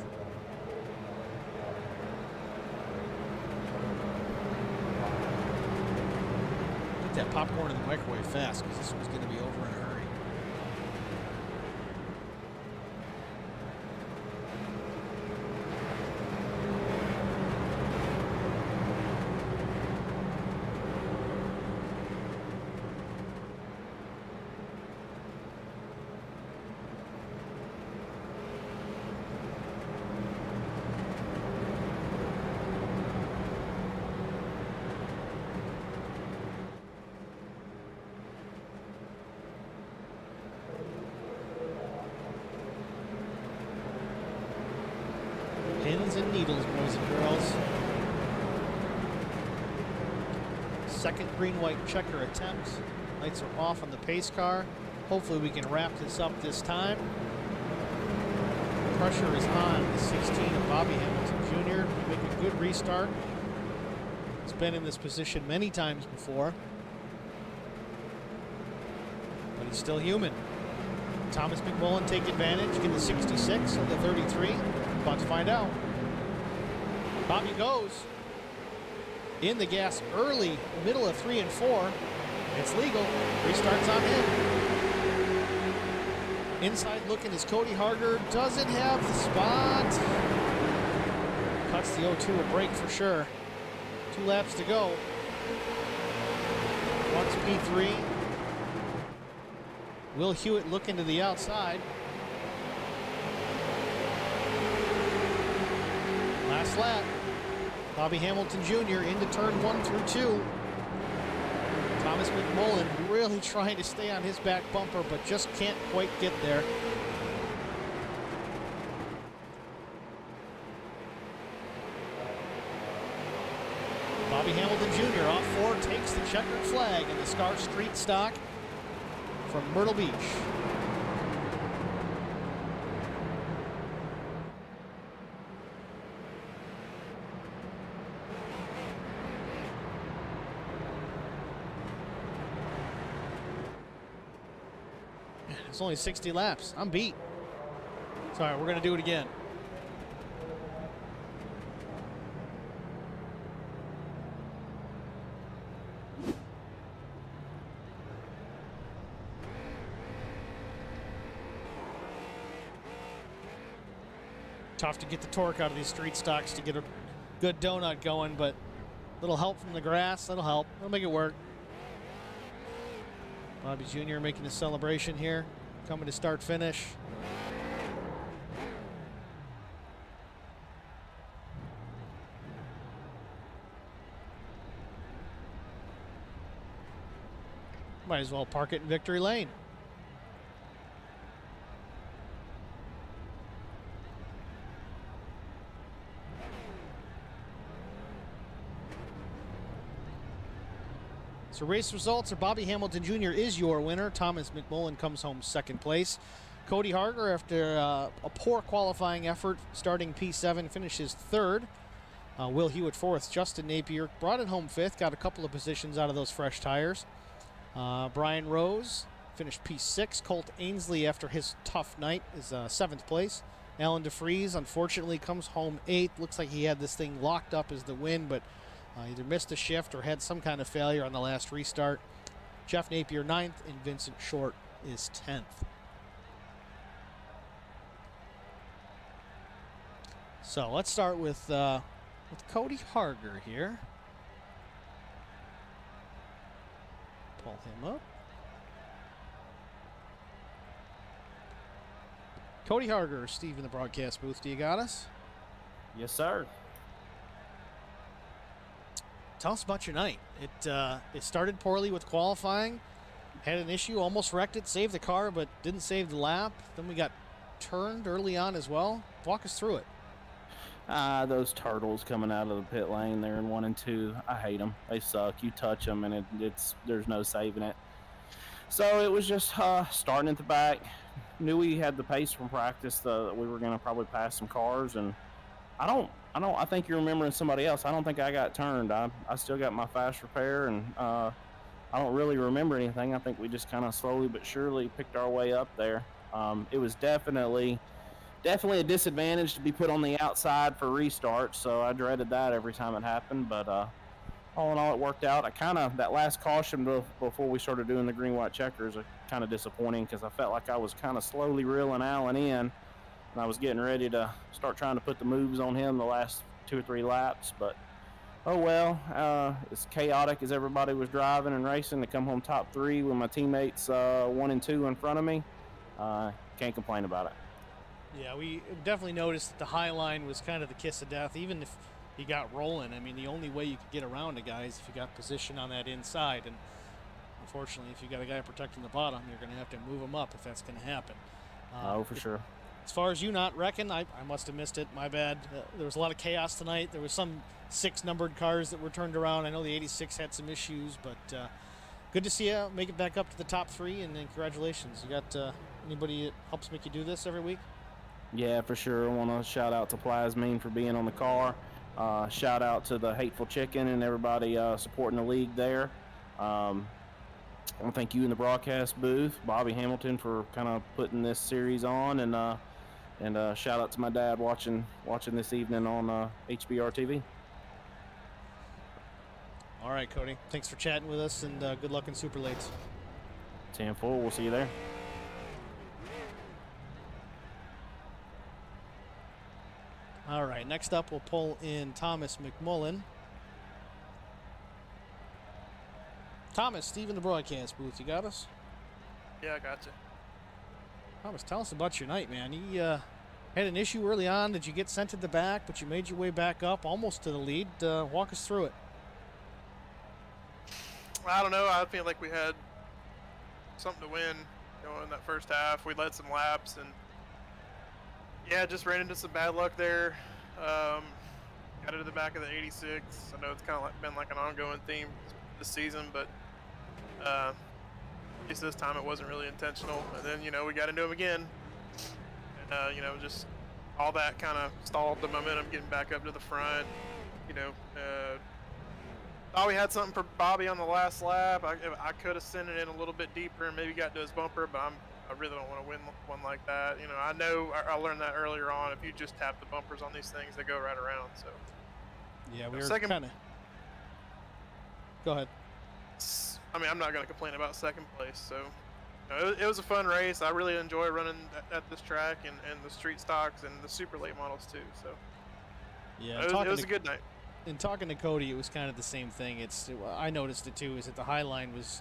Put that popcorn in the microwave fast because this one's going to be over in a hurry. Pins and needles, boys and girls. Second green-white checker attempt. Lights are off on the pace car. Hopefully we can wrap this up this time. Pressure is on the 16 of Bobby Hamilton Jr. Make a good restart. He's been in this position many times before. But he's still human. Thomas McMullen take advantage, get the 66 and the 33. About to find out. Bobby goes in the gas early, middle of 3 and 4. It's legal. Restarts on him. Inside looking is Cody Harger. Doesn't have the spot. Cuts the 0-2 a break for sure. 2 laps to go. Wants P3. Will Hewitt looking to the outside. Last lap. Bobby Hamilton Jr. into turn 1 through 2. Thomas McMullen really trying to stay on his back bumper, but just can't quite get there. Bobby Hamilton Jr. off 4, takes the checkered flag in the Scar Street Stock from Myrtle Beach. It's only 60 laps. I'm beat. Sorry, we're going to do it again. Tough to get the torque out of these street stocks to get a good donut going, but a little help from the grass, that'll help. That'll make it work. Bobby Jr. making a celebration here. Coming to start finish. Might as well park it in victory lane. So race results are Bobby Hamilton Jr. is your winner. Thomas McMullen comes home second place. Cody Harger, after a poor qualifying effort, starting P7, finishes third. Will Hewitt fourth. Justin Napier brought it home fifth, got a couple of positions out of those fresh tires. Brian Rose finished P6. Colt Ainsley, after his tough night, is seventh place. Alan DeFries, unfortunately, comes home eighth. Looks like he had this thing locked up as the win, but either missed a shift or had some kind of failure on the last restart. Jeff Napier 9th, and Vincent Short is 10th. So let's start with Cody Harger here. Pull him up. Cody Harger, Steve in the broadcast booth. Do you got us? Yes, sir. Tell us about your night. It started poorly with qualifying. Had an issue, almost wrecked it, saved the car, but didn't save the lap. Then we got turned early on as well. Walk us through it. Those turtles coming out of the pit lane there in 1 and 2, I hate them. They suck. You touch them and there's no saving it. So it was just starting at the back. Knew we had the pace from practice that we were going to probably pass some cars, and I think you're remembering somebody else. I don't think I got turned. I still got my fast repair, and I don't really remember anything. I think we just kind of slowly but surely picked our way up there. It was definitely a disadvantage to be put on the outside for restart, so I dreaded that every time it happened. But all in all, it worked out. That last caution before we started doing the green-white checkers, kind of disappointing because I felt like I was kind of slowly reeling Allen in. And I was getting ready to start trying to put the moves on him the last 2 or 3 laps. But, oh well, as chaotic as everybody was driving and racing to come home top 3 with my teammates 1 and 2 in front of me. Can't complain about it. Yeah, we definitely noticed that the high line was kind of the kiss of death. Even if he got rolling, I mean, the only way you could get around a guy is if you got position on that inside. And unfortunately, if you got a guy protecting the bottom, you're going to have to move him up if that's going to happen. Oh, for sure. As far as you not reckon, I must have missed it. My bad. There was a lot of chaos tonight. There was some 6 numbered cars that were turned around. I know the 86 had some issues, but good to see you make it back up to the top 3, and then congratulations. You got anybody that helps make you do this every week? Yeah, for sure. I want to shout out to Plasmine for being on the car. Shout out to the Hateful Chicken and everybody supporting the league there. I want to thank you in the broadcast booth, Bobby Hamilton, for kind of putting this series on, and shout out to my dad watching this evening on HBR TV. All right, Cody. Thanks for chatting with us, and good luck in Super Lates. 10-4. We'll see you there. All right, next up we'll pull in Thomas McMullen. Thomas, Steve in the broadcast booth, you got us? Yeah, I got you. Thomas, tell us about your night, man. You had an issue early on. Did you get sent to the back, but you made your way back up almost to the lead? Walk us through it. I don't know. I feel like we had something to win, in that first half. We led some laps, and yeah, just ran into some bad luck there. Got into the back of the 86. I know it's kind of been like an ongoing theme this season, but at least this time it wasn't really intentional. And then, we got into them again. And, just all that kind of stalled the momentum getting back up to the front. Thought we had something for Bobby on the last lap. I could have sent it in a little bit deeper and maybe got to his bumper, but I really don't want to win one like that. I know I learned that earlier on. If you just tap the bumpers on these things, they go right around. So yeah, we were kind of. Go ahead. I'm not going to complain about second place. So it was a fun race. I really enjoy running at this track and the street stocks and the super late models too. So yeah, it was a good night. In talking to Cody, it was kind of the same thing. I noticed it too. Is that the high line was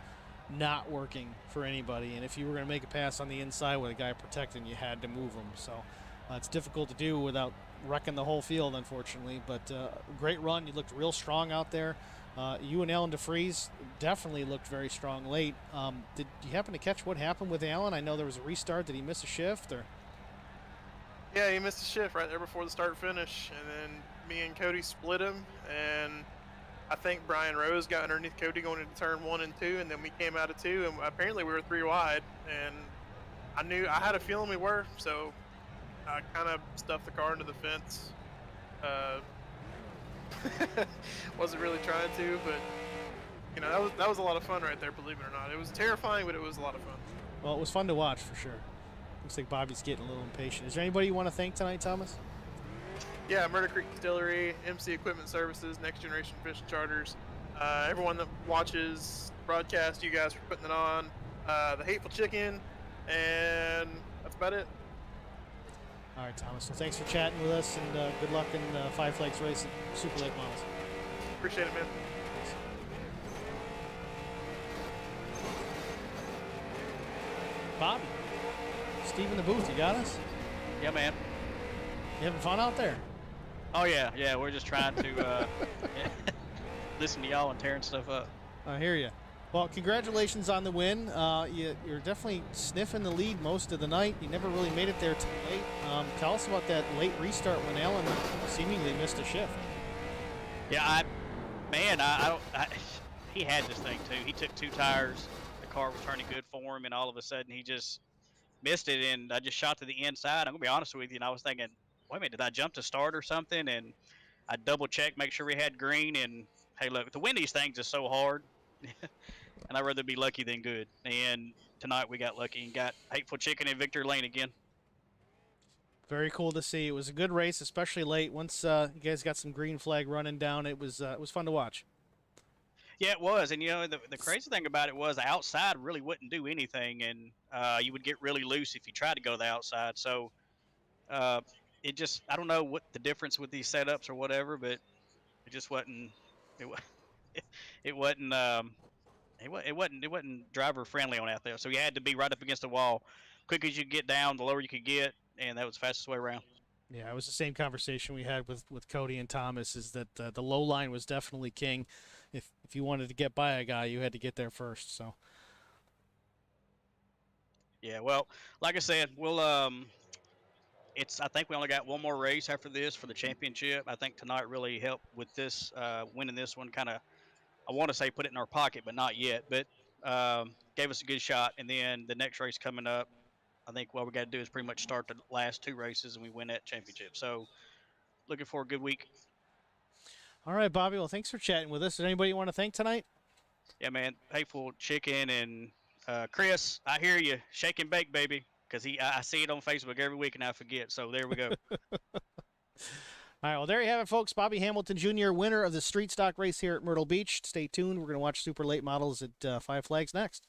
not working for anybody, and if you were going to make a pass on the inside with a guy protecting, you had to move him. So it's difficult to do without wrecking the whole field, unfortunately. But great run. You looked real strong out there. You and Alan DeFries definitely looked very strong late. Did you happen to catch what happened with Alan? I know there was a restart. Did he miss a shift or? Yeah, he missed a shift right there before the start finish, and then me and Cody split him, and I think Brian Rose got underneath Cody going into turn 1 and 2, and then we came out of 2, and apparently we were 3 wide, and I had a feeling we were, so I kind of stuffed the car into the fence. Wasn't really trying to, but that was a lot of fun right there, believe it or not. It was terrifying, but it was a lot of fun. Well, it was fun to watch for sure. Looks like Bobby's getting a little impatient. Is there anybody you want to thank tonight, Thomas? Yeah, Murder Creek Distillery, MC Equipment Services, Next Generation Fish Charters, everyone that watches broadcast, you guys for putting it on, the Hateful Chicken, and that's about it. All right, Thomas. So thanks for chatting with us, and good luck in Five Flags Racing Super Late Models. Appreciate it, man. Thanks. Bobby, Steve in the booth, you got us? Yeah, man. You having fun out there? Oh yeah. We're just trying to listen to y'all and tearing stuff up. I hear you. Well, congratulations on the win. You're definitely sniffing the lead most of the night. You never really made it there too late. Tell us about that late restart when Alan seemingly missed a shift. Yeah, he had this thing too. He took 2 tires. The car was turning good for him, and all of a sudden he just missed it, and I just shot to the inside. I'm gonna be honest with you, and I was thinking, wait a minute, did I jump to start or something? And I double checked, make sure we had green. And hey, look, to win these things is so hard, and I'd rather be lucky than good. And tonight we got lucky and got Hateful Chicken in victory lane again. Very cool to see. It was a good race, especially late. Once you guys got some green flag running down, it was fun to watch. Yeah, it was. And, the crazy thing about it was the outside really wouldn't do anything, and you would get really loose if you tried to go the outside. So it just, I don't know what the difference with these setups or whatever, but it just wasn't, it wasn't driver friendly on out there. So you had to be right up against the wall. Quick as you get down, the lower you could get, and that was the fastest way around. Yeah, it was the same conversation we had with Cody and Thomas, is that the low line was definitely king. If you wanted to get by a guy, you had to get there first. So yeah, well, like I said, we'll I think we only got one more race after this for the championship. I think tonight really helped with this winning this one. Kind of, I want to say put it in our pocket, but not yet. But gave us a good shot. And then the next race coming up, I think what we got to do is pretty much start the last two races and we win that championship. So looking for a good week. All right, Bobby. Well, thanks for chatting with us. Is anybody you want to thank tonight? Yeah, man. Hateful Chicken and Chris, I hear you. Shake and bake, baby. Because I see it on Facebook every week and I forget. So there we go. All right, well, there you have it, folks. Bobby Hamilton Jr., winner of the street stock race here at Myrtle Beach. Stay tuned. We're going to watch super late models at Five Flags next.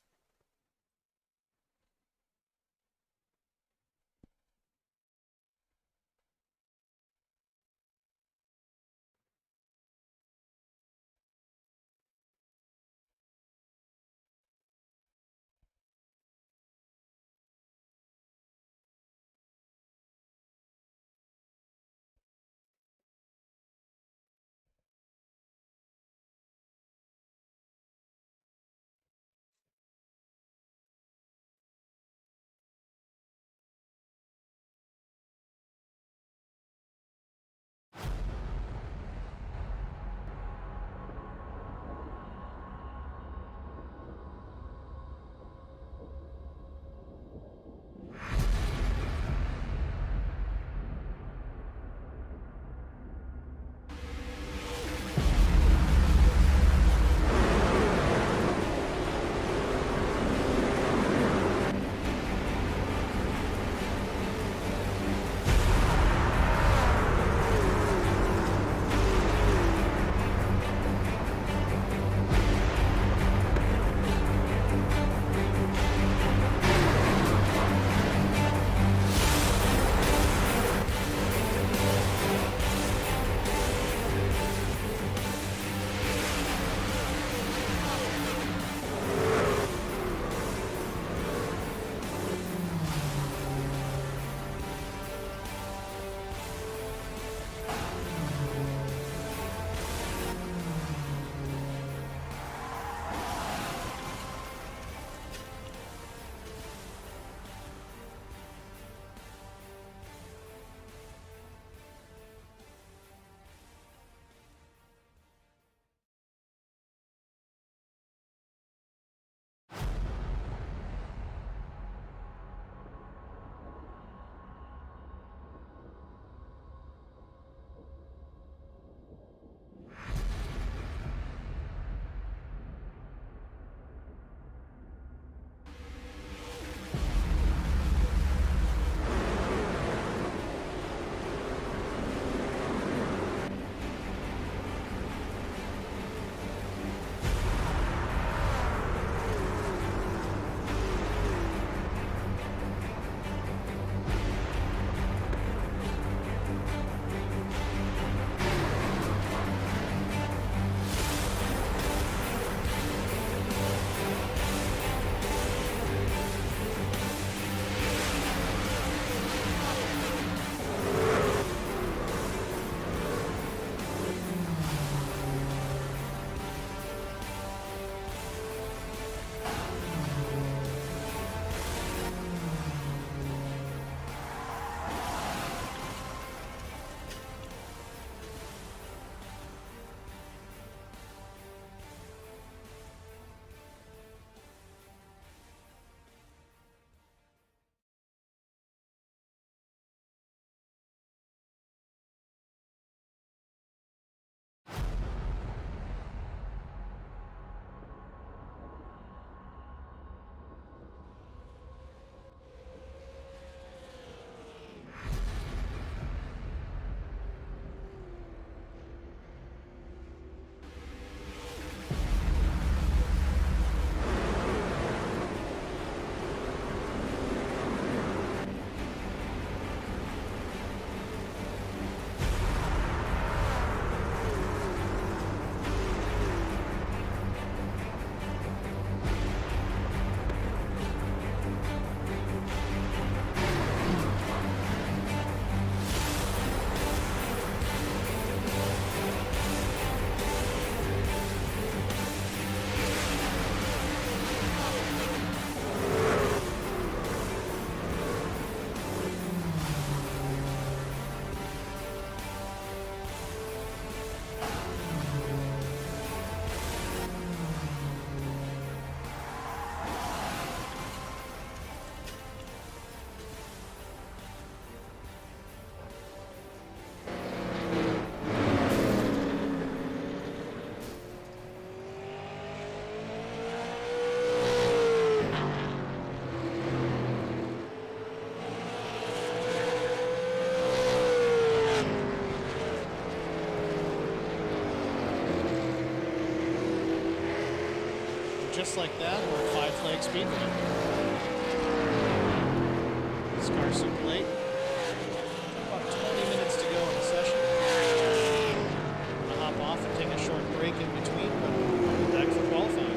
just like that, we're at Five Flag Speedway. Scar Super late. About 20 minutes to go in the session. I'm gonna hop off and take a short break in between, but we'll be back for qualifying.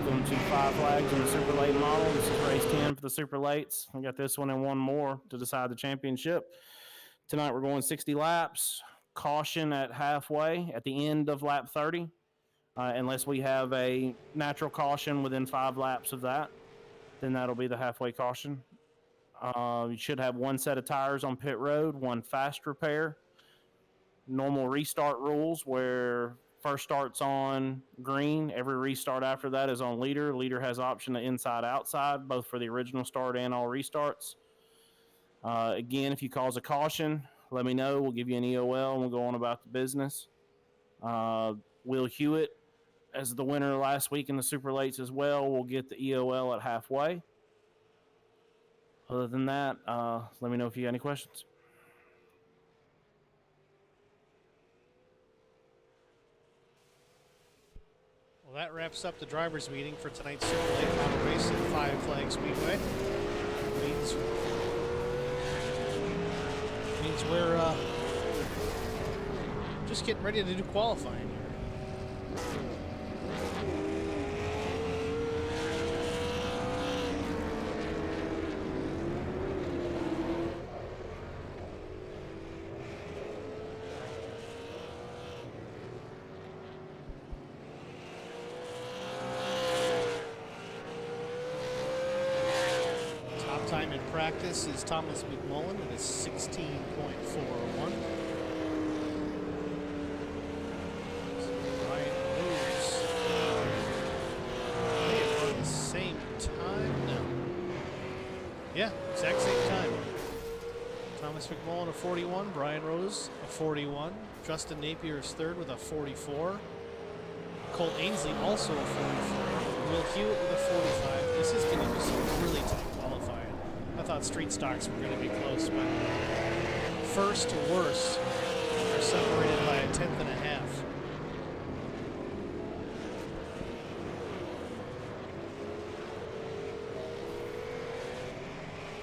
Welcome to 5 Flags in the Super Late model. This is race 10 for the Super Lates. We got this one and one more to decide the championship. Tonight we're going 60 laps. Caution at halfway at the end of lap 30, unless we have a natural caution within 5 laps of that. Then that'll be the halfway caution. You should have one set of tires on pit road, one fast repair. Normal restart rules where first start's on green. Every restart after that is on leader. Leader has option to inside outside, both for the original start and all restarts. Again, if you cause a caution, let me know. We'll give you an EOL and we'll go on about the business. Will Hewitt, as the winner last week in the Super Lates as well, will get the EOL at halfway. Other than that, let me know if you got any questions. Well, that wraps up the drivers' meeting for tonight's Super Late Model race at 5 Flag Speedway. Means we're just getting ready to do qualifying here. Time in practice is Thomas McMullen with a 16.401. Ryan Rose. They are the same time? No. Yeah, exact same time. Thomas McMullen a 41, Brian Rose a 41, Justin Napier is third with a 44, Cole Ainsley also a 44, Will Hewitt with a 45. This is going to be some really tight qualifying. I thought street stocks were going to be close, but first to worst are separated by a 10th and a half.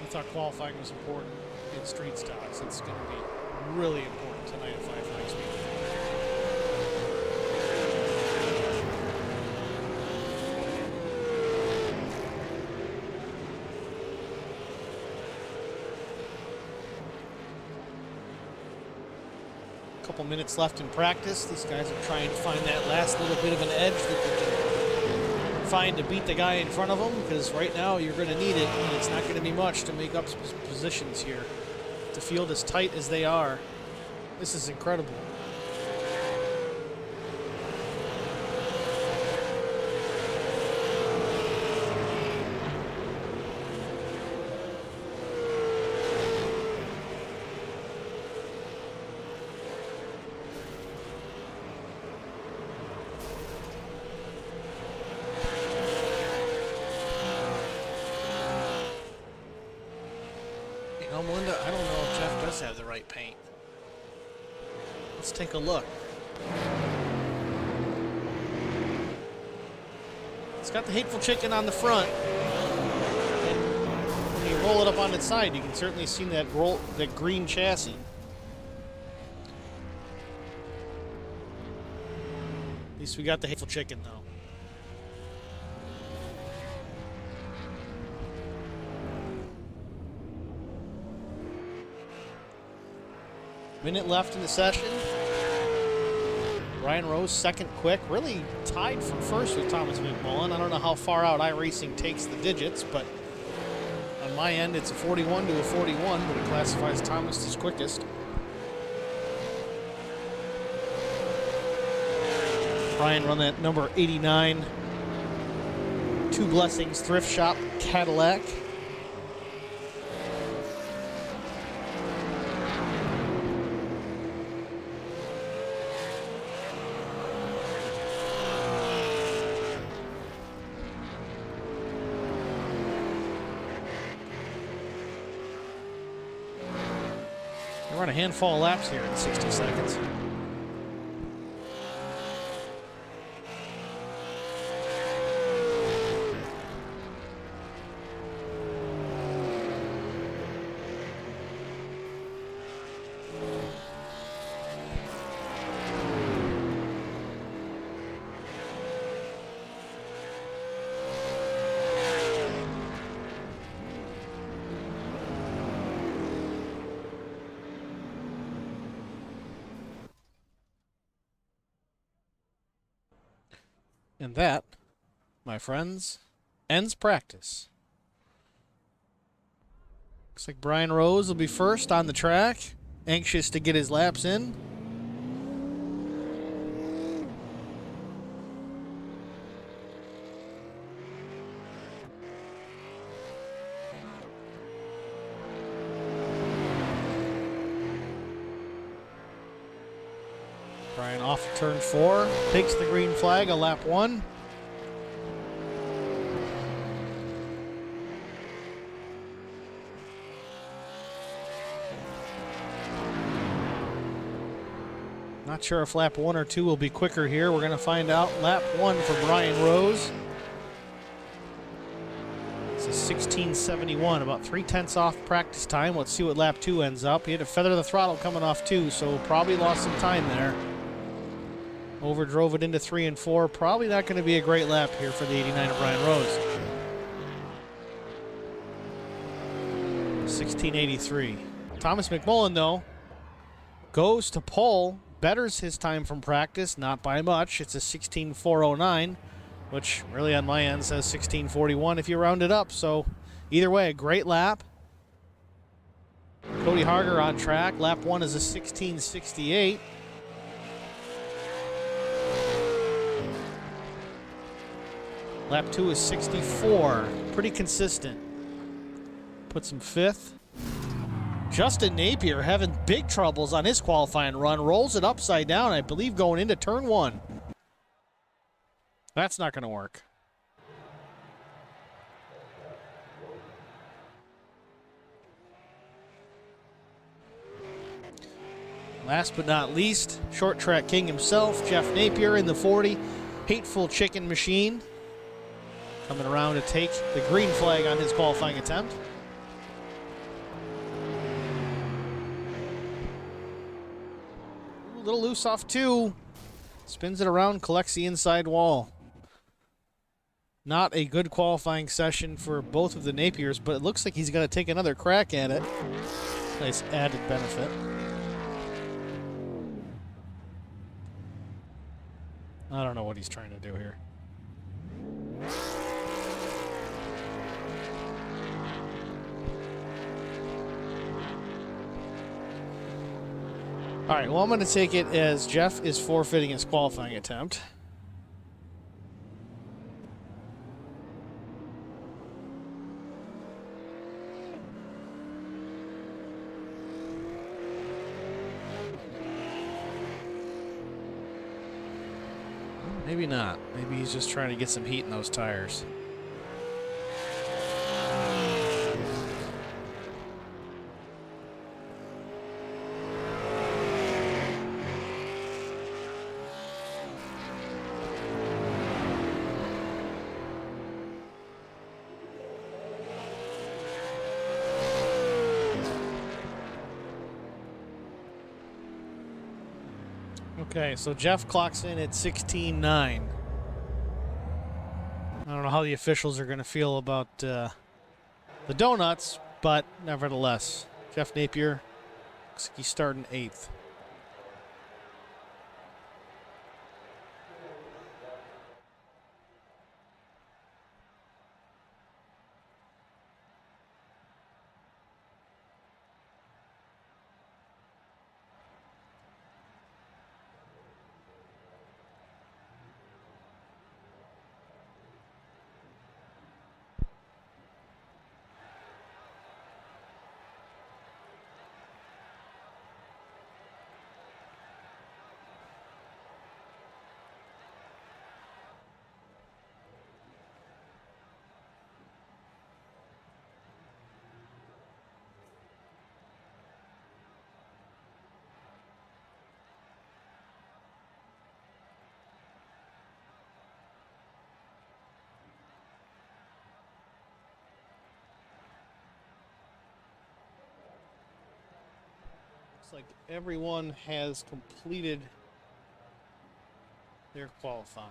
I thought qualifying was important in street stocks. It's going to be really important tonight at 5 Flags Speedway. Couple minutes left in practice. These guys are trying to find that last little bit of an edge that they can find to beat the guy in front of them, because right now you're going to need it, and it's not going to be much to make up positions here. The field as tight as they are, this is incredible. Melinda, I don't know if Jeff does have the right paint. Let's take a look. It's got the Hateful Chicken on the front. And when you roll it up on its side, you can certainly see that green chassis. At least we got the Hateful Chicken, though. Minute left in the session. Ryan Rose second quick, really tied for first with Thomas McMullen. I don't know how far out iRacing takes the digits, but on my end it's a 41 to a 41, but it classifies Thomas as quickest. Ryan run that number 89 Two Blessings Thrift Shop Cadillac. Run a handful of laps here in 60 seconds. And that, my friends, ends practice. Looks like Brian Rose will be first on the track, anxious to get his laps in. Brian off of turn 4, takes the green flag, a lap 1. Not sure if lap 1 or 2 will be quicker here. We're going to find out. Lap 1 for Brian Rose. It's a 16:71, about 3/10 off practice time. Let's see what lap 2 ends up. He had to feather the throttle coming off 2, so probably lost some time there. Overdrove it into 3 and 4. Probably not going to be a great lap here for the 89 of Brian Rose. 16:83. Thomas McMullen, though, goes to pole, betters his time from practice, not by much. It's a 16:409, which really on my end says 16:41 if you round it up. So either way, a great lap. Cody Harger on track. Lap 1 is a 16:68. Lap 2 is 64. Pretty consistent. Puts him 5th. Justin Napier having big troubles on his qualifying run. Rolls it upside down, I believe, going into turn 1. That's not going to work. Last but not least, short track king himself, Jeff Napier in the 40. Hateful Chicken Machine coming around to take the green flag on his qualifying attempt. A little loose off 2. Spins it around, collects the inside wall. Not a good qualifying session for both of the Napiers, but it looks like he's going to take another crack at it. Nice added benefit. I don't know what he's trying to do here. All right, well, I'm going to take it as Jeff is forfeiting his qualifying attempt. Maybe not. Maybe he's just trying to get some heat in those tires. Okay, so Jeff clocks in at 16:09. I don't know how the officials are going to feel about the donuts, but nevertheless, Jeff Napier looks like he's starting 8th. Like everyone has completed their qualifying.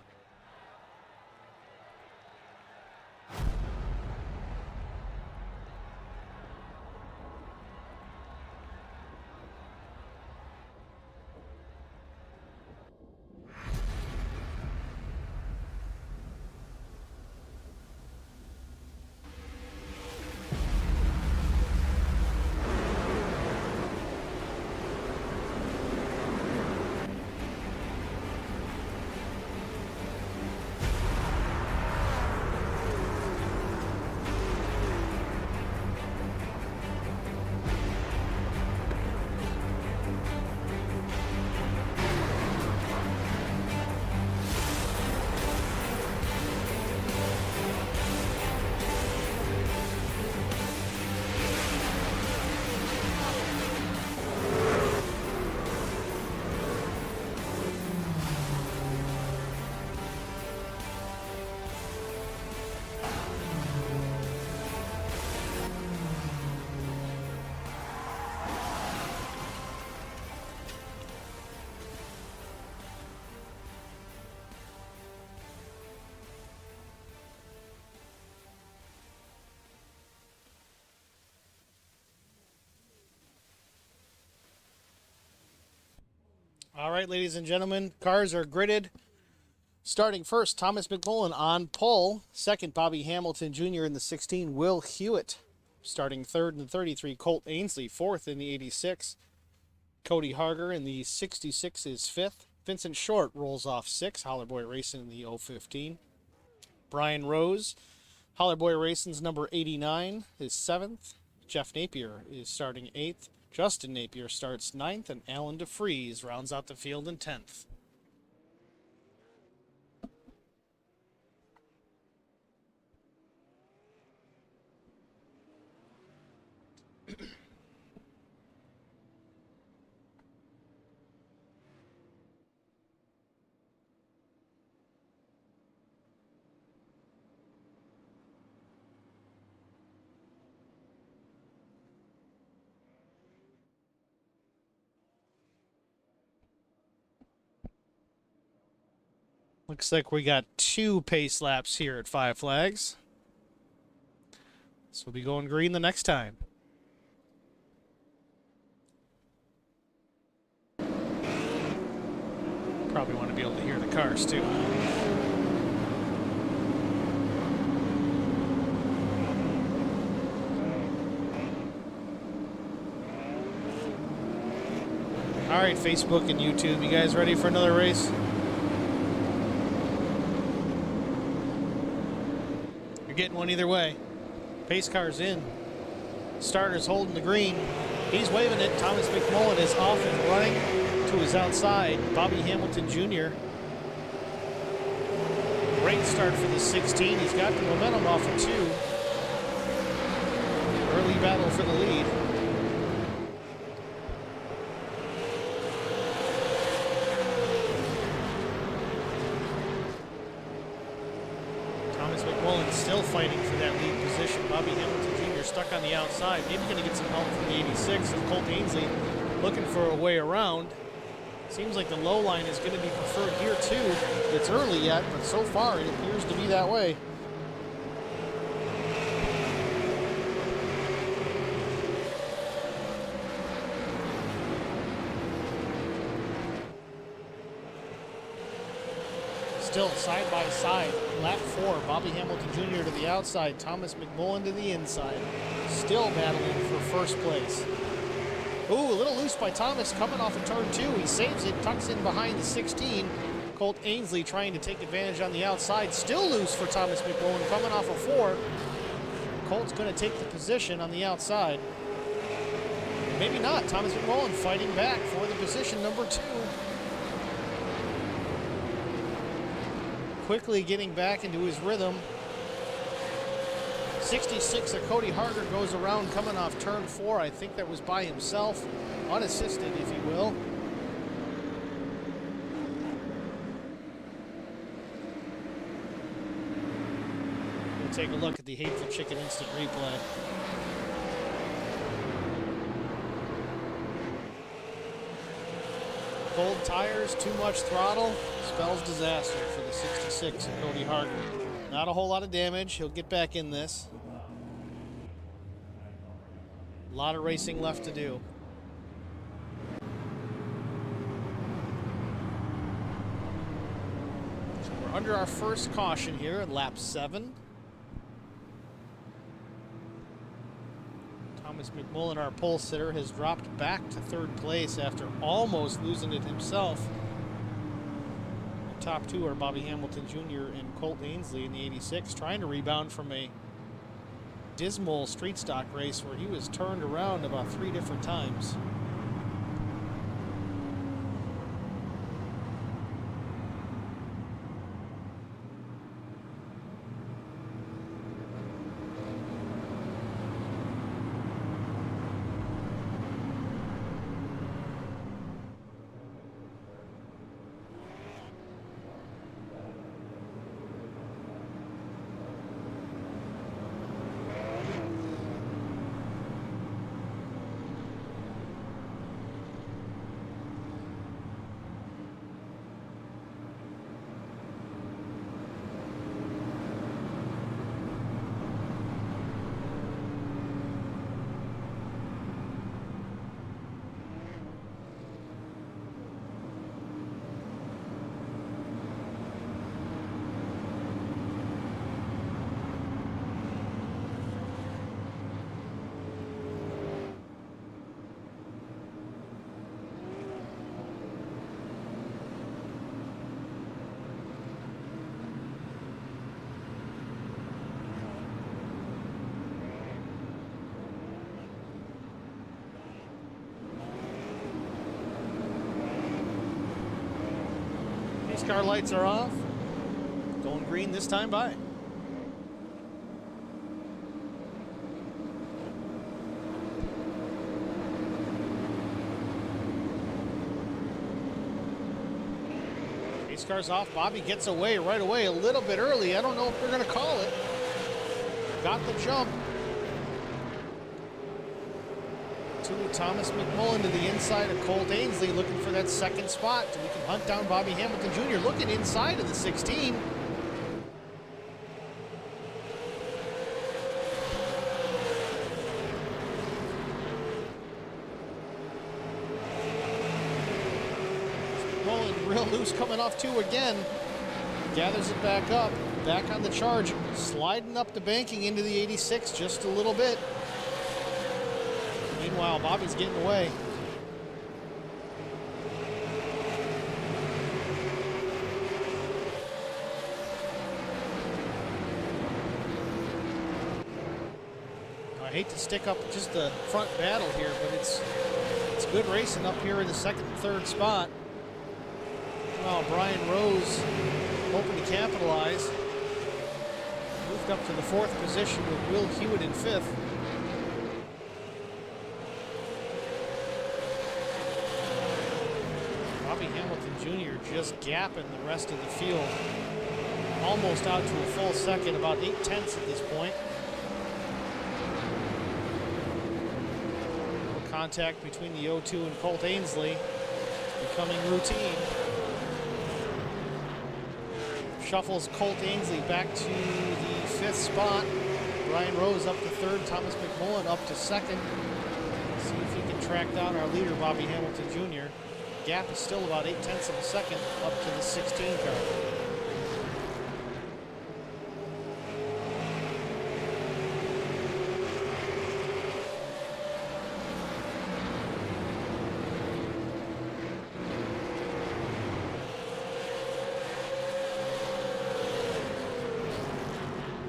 All right, ladies and gentlemen, cars are gridded. Starting first, Thomas McMullen on pole. Second, Bobby Hamilton Jr. in the 16, Will Hewitt. Starting third in the 33, Colt Ainsley. Fourth in the 86, Cody Harger in the 66 is fifth. Vincent Short rolls off sixth. Hollerboy Racing in the 015. Brian Rose, Hollerboy Racing's number 89, is seventh. Jeff Napier is starting eighth. Justin Napier starts ninth, and Alan DeFries rounds out the field in 10th. Looks like we got 2 pace laps here at Five Flags. So we'll be going green the next time. Probably want to be able to hear the cars too. All right, Facebook and YouTube, you guys ready for another race? You're getting one either way. Pace car's in. Starter's holding the green. He's waving it. Thomas McMullen is off and running to his outside. Bobby Hamilton Jr. Great start for the 16. He's got the momentum off of 2. Early battle for the lead. Thomas McMullen still fighting for that lead position. Bobby Hamilton Jr. stuck on the outside. Maybe going to get some help from the 86. And Colt Ainsley looking for a way around. Seems like the low line is going to be preferred here too. It's early yet, but so far it appears to be that way. Still side by side, lap 4, Bobby Hamilton Jr. to the outside, Thomas McMullen to the inside. Still battling for first place. Ooh, a little loose by Thomas coming off of turn 2. He saves it, tucks in behind the 16. Colt Ainsley trying to take advantage on the outside. Still loose for Thomas McMullen coming off of 4. Colt's going to take the position on the outside. Maybe not. Thomas McMullen fighting back for the position number 2. Quickly getting back into his rhythm. 66 of Cody Harger goes around coming off turn 4. I think that was by himself, unassisted if you will. We'll take a look at the Hateful Chicken instant replay. Cold tires, too much throttle, spells disaster for the 66 of Cody Harger. Not a whole lot of damage. He'll get back in this. A lot of racing left to do. So we're under our first caution here at lap 7. Thomas McMullen, our pole sitter, has dropped back to 3rd place after almost losing it himself. The top 2 are Bobby Hamilton Jr. and Colt Ainsley in the 86, trying to rebound from a dismal street stock race where he was turned around about 3 different times. Pace car lights are off. Going green this time by. Pace car's off. Bobby gets away right away a little bit early. I don't know if they're going to call it. Got the jump. To Thomas McMullen to the inside of Colt Ainsley, looking for that second spot. We can hunt down Bobby Hamilton Jr. looking inside of the 16. McMullen real loose coming off 2 again. Gathers it back up. Back on the charge. Sliding up the banking into the 86 just a little bit. Meanwhile, Bobby's getting away. I hate to stick up just the front battle here, but it's good racing up here in the second and third spot. Well, Brian Rose hoping to capitalize. Moved up to the 4th position with Will Hewitt in 5th. Bobby Hamilton Jr. just gapping the rest of the field. Almost out to a full second, about 8/10 at this point. Contact between the 02 and Colt Ainsley becoming routine. Shuffles Colt Ainsley back to the 5th spot. Brian Rose up to 3rd, Thomas McMullen up to 2nd. See if he can track down our leader, Bobby Hamilton Jr. Gap is still about 8/10 of a second up to the 16 car.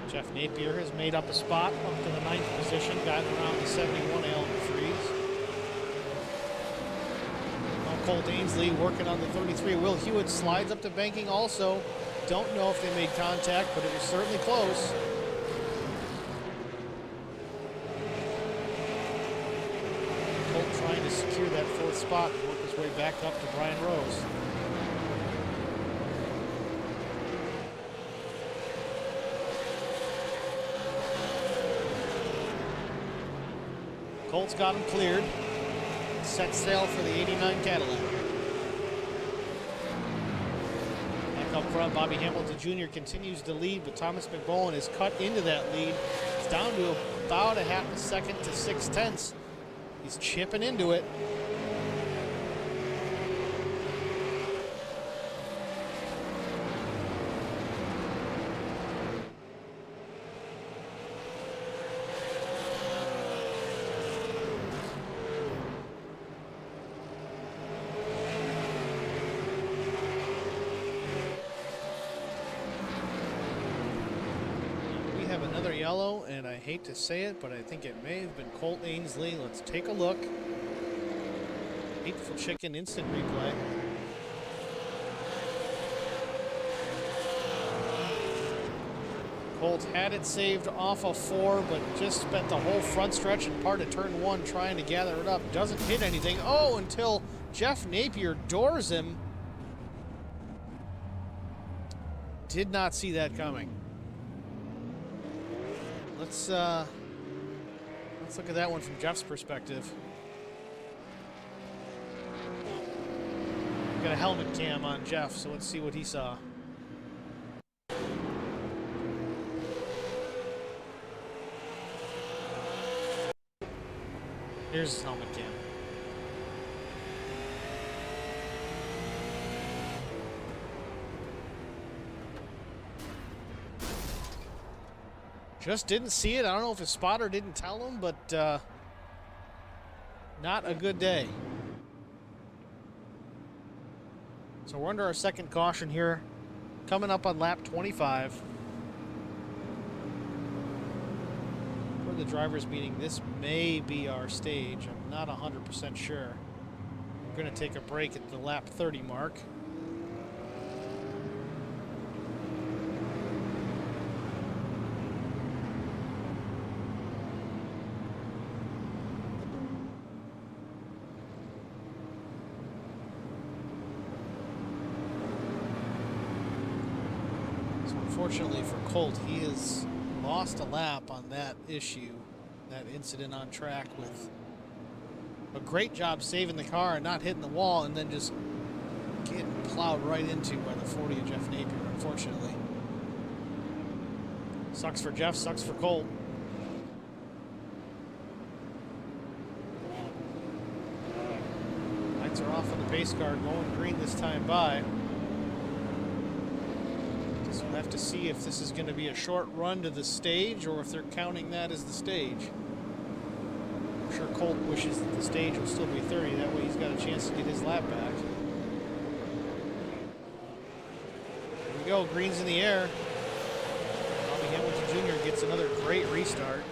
Jeff Napier has made up a spot up to the 9th position, gotten around the 71 element freeze. Colt Ainsley working on the 33. Will Hewitt slides up to banking also. Don't know if they made contact, but it was certainly close. Colt trying to secure that 4th spot and work his way back up to Brian Rose. Colt's got him cleared. Set sail for the 89 Cadillac. Back up front, Bobby Hamilton Jr. continues to lead, but Thomas McMullen is cut into that lead. It's down to about a half a second to 6/10. He's chipping into it. Another yellow, and I hate to say it, but I think it may have been Colt Ainsley. Let's take a look. Hateful Chicken instant replay. Colt had it saved off of 4, but just spent the whole front stretch and part of turn 1 trying to gather it up. Doesn't hit anything. Oh, until Jeff Napier doors him. Did not see that coming. Let's look at that one from Jeff's perspective. Got a helmet cam on Jeff, so let's see what he saw. Here's his helmet cam. Just didn't see it. I don't know if his spotter didn't tell him, but not a good day. So we're under our second caution here, coming up on lap 25. For the drivers' meeting, this may be our stage. I'm not 100% sure. We're going to take a break at the lap 30 mark. Unfortunately for Colt, he has lost a lap on that issue, that incident on track, with a great job saving the car and not hitting the wall, and then just getting plowed right into by the 40 of Jeff Napier, unfortunately. Sucks for Jeff, sucks for Colt. Lights are off on the pace car, going green this time by. So we'll have to see if this is going to be a short run to the stage or if they're counting that as the stage. I'm sure Colt wishes that the stage will still be 30. That way he's got a chance to get his lap back. Here we go. Green's in the air. Bobby Hamilton Jr. gets another great restart.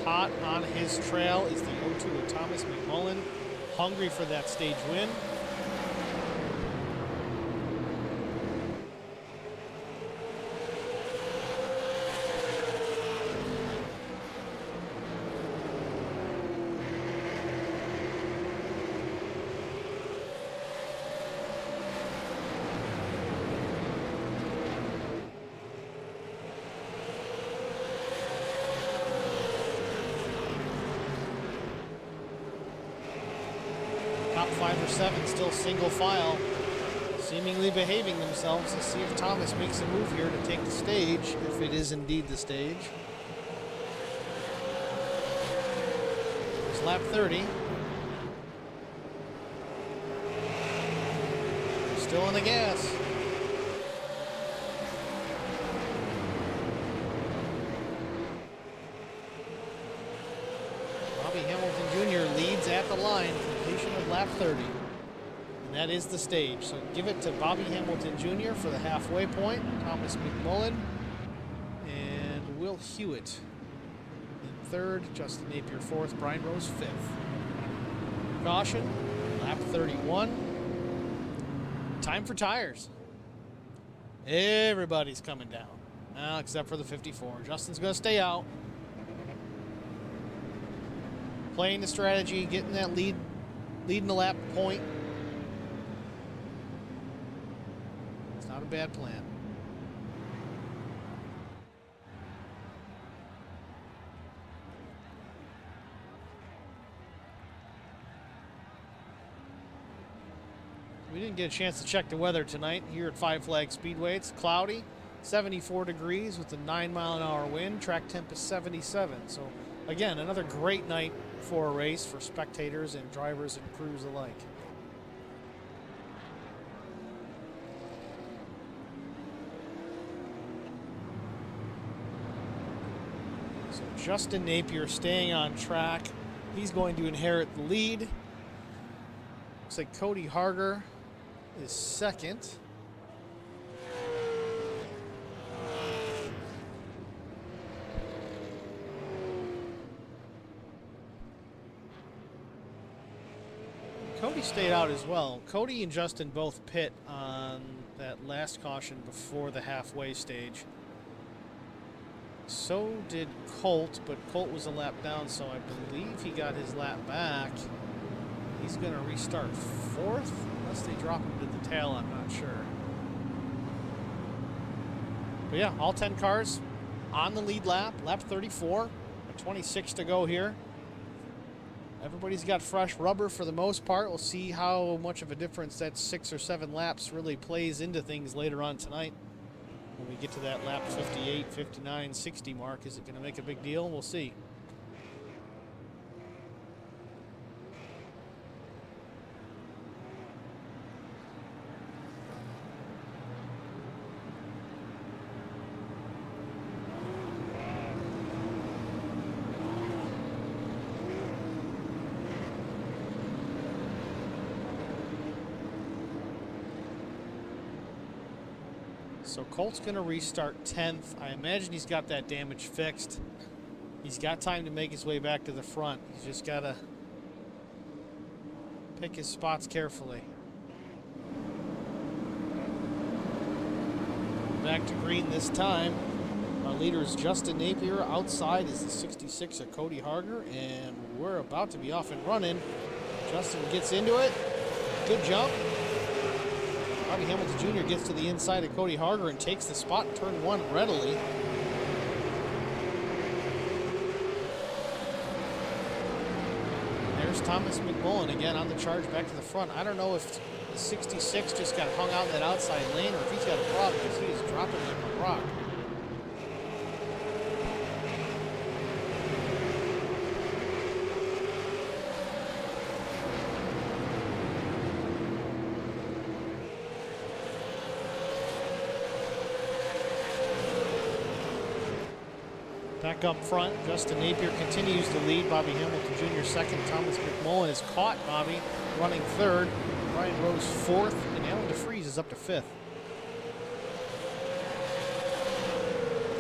Hot on his trail is the 02 of Thomas McMullen. Hungry for that stage win. Top 5 or 7 still single file, seemingly behaving themselves. Let's see if Thomas makes a move here to take the stage, if it is indeed the stage. It's lap 30. Still on the gas. Bobby Hamilton Jr. leads at the line. Of lap 30, and that is the stage. So give it to Bobby Hamilton Jr. for the halfway point. Thomas McMullen and Will Hewitt in third, Justin Napier fourth, Brian Rose fifth. Caution, lap 31. Time for tires. Everybody's coming down, now except for the 54. Justin's going to stay out, playing the strategy, getting that leading the lap point. It's not a bad plan. We didn't get a chance to check the weather tonight here at Five Flag Speedway. It's cloudy, 74 degrees with a 9-mile-an-hour wind. Track temp is 77. So again, another great night for a race for spectators and drivers and crews alike. So Justin Napier staying on track. He's going to inherit the lead. Looks like Cody Harger is second. Cody stayed out as well. Cody and Justin both pit on that last caution before the halfway stage. So did Colt, but Colt was a lap down, so I believe he got his lap back. He's going to restart fourth, unless they drop him to the tail, I'm not sure. But yeah, all 10 cars on the lead lap, lap 34, 26 to go here. Everybody's got fresh rubber for the most part. We'll see how much of a difference that 6 or 7 laps really plays into things later on tonight. When we get to that lap 58, 59, 60 mark, is it going to make a big deal? We'll see. So Colt's going to restart 10th. I imagine he's got that damage fixed. He's got time to make his way back to the front. He's just got to pick his spots carefully. Back to green this time. Our leader is Justin Napier. Outside is the 66 of Cody Harger, and we're about to be off and running. Justin gets into it. Good jump. Bobby Hamilton Jr. gets to the inside of Cody Harger and takes the spot in turn 1 readily. There's Thomas McMullen again on the charge back to the front. I don't know if the 66 just got hung out in that outside lane or if he's got a problem because he is dropping like a rock. Back up front, Justin Napier continues to lead. Bobby Hamilton Jr. second. Thomas McMullen is caught Bobby, running third. Brian Rose fourth, and Alan DeFries is up to fifth.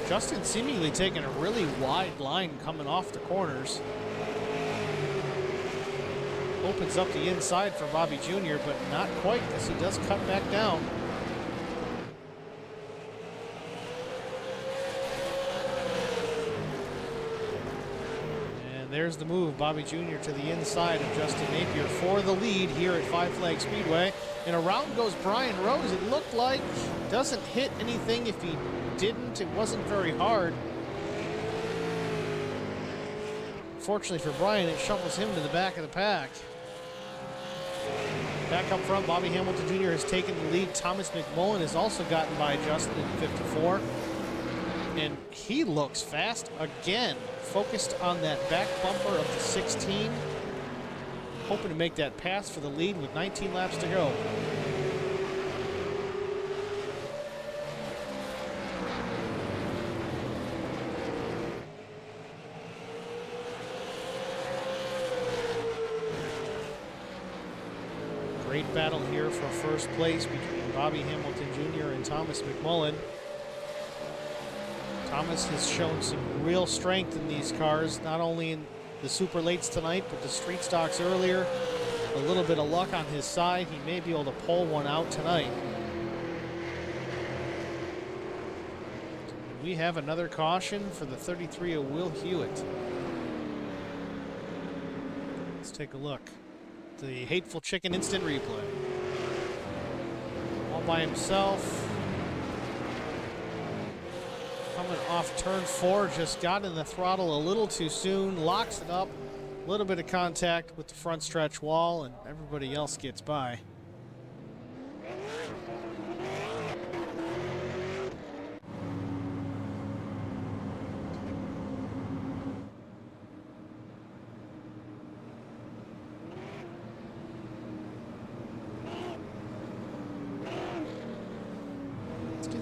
Justin seemingly taking a really wide line coming off the corners. Opens up the inside for Bobby Jr., but not quite as he does cut back down. There's the move. Bobby Jr. to the inside of Justin Napier for the lead here at Five Flag Speedway. And around goes Brian Rose. It looked like doesn't hit anything. If he didn't, it wasn't very hard. Fortunately for Brian, it shuffles him to the back of the pack. Back up front, Bobby Hamilton Jr. has taken the lead. Thomas McMullen has also gotten by Justin in 54. And he looks fast again. Focused on that back bumper of the 16. Hoping to make that pass for the lead with 19 laps to go. Great battle here for first place between Bobby Hamilton Jr. and Thomas McMullen. Thomas has shown some real strength in these cars, not only in the super lates tonight, but the street stocks earlier. A little bit of luck on his side. He may be able to pull one out tonight. We have another caution for the 33 of Will Hewitt. Let's take a look. The Hateful Chicken instant replay. All by himself. Coming off turn 4, just got in the throttle a little too soon, locks it up, a little bit of contact with the front stretch wall, and everybody else gets by.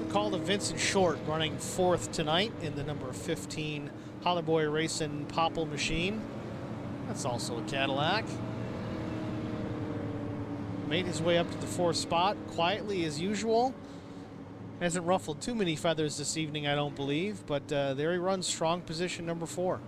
Call to Vincent Short, running 4th tonight in the number 15 Hollyboy Racing Popple machine. That's also a Cadillac. Made his way up to the 4th spot quietly as usual. Hasn't ruffled too many feathers this evening, I don't believe, but there he runs, strong position number 4.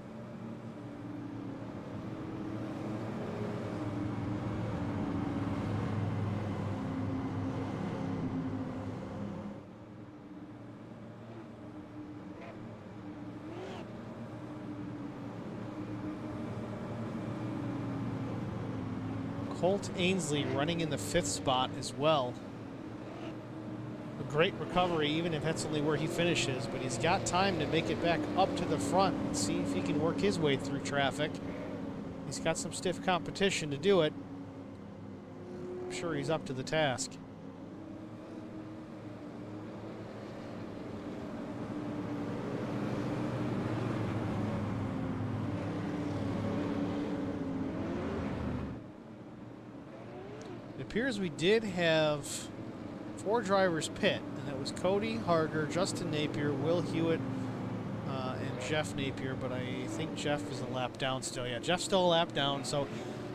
Colt Ainsley running in the 5th spot as well. A great recovery, even if that's only where he finishes, but he's got time to make it back up to the front and see if he can work his way through traffic. He's got some stiff competition to do it. I'm sure he's up to the task. It appears we did have 4 drivers pit, and that was Cody Harger, Justin Napier, Will Hewitt, and Jeff Napier, but I think Jeff is a lap down still. Yeah, Jeff's still a lap down, so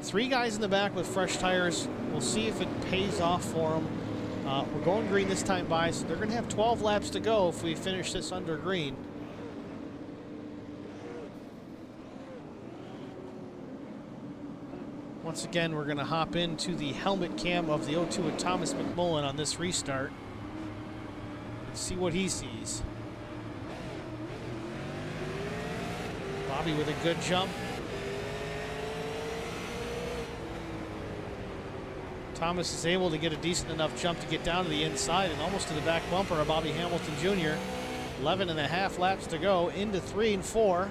3 guys in the back with fresh tires. We'll see if it pays off for them. We're going green this time by, so they're going to have 12 laps to go if we finish this under green. Once again, we're going to hop into the helmet cam of the 02 with Thomas McMullen on this restart and see what he sees. Bobby with a good jump. Thomas is able to get a decent enough jump to get down to the inside and almost to the back bumper of Bobby Hamilton Jr. 11.5 laps to go into 3 and 4.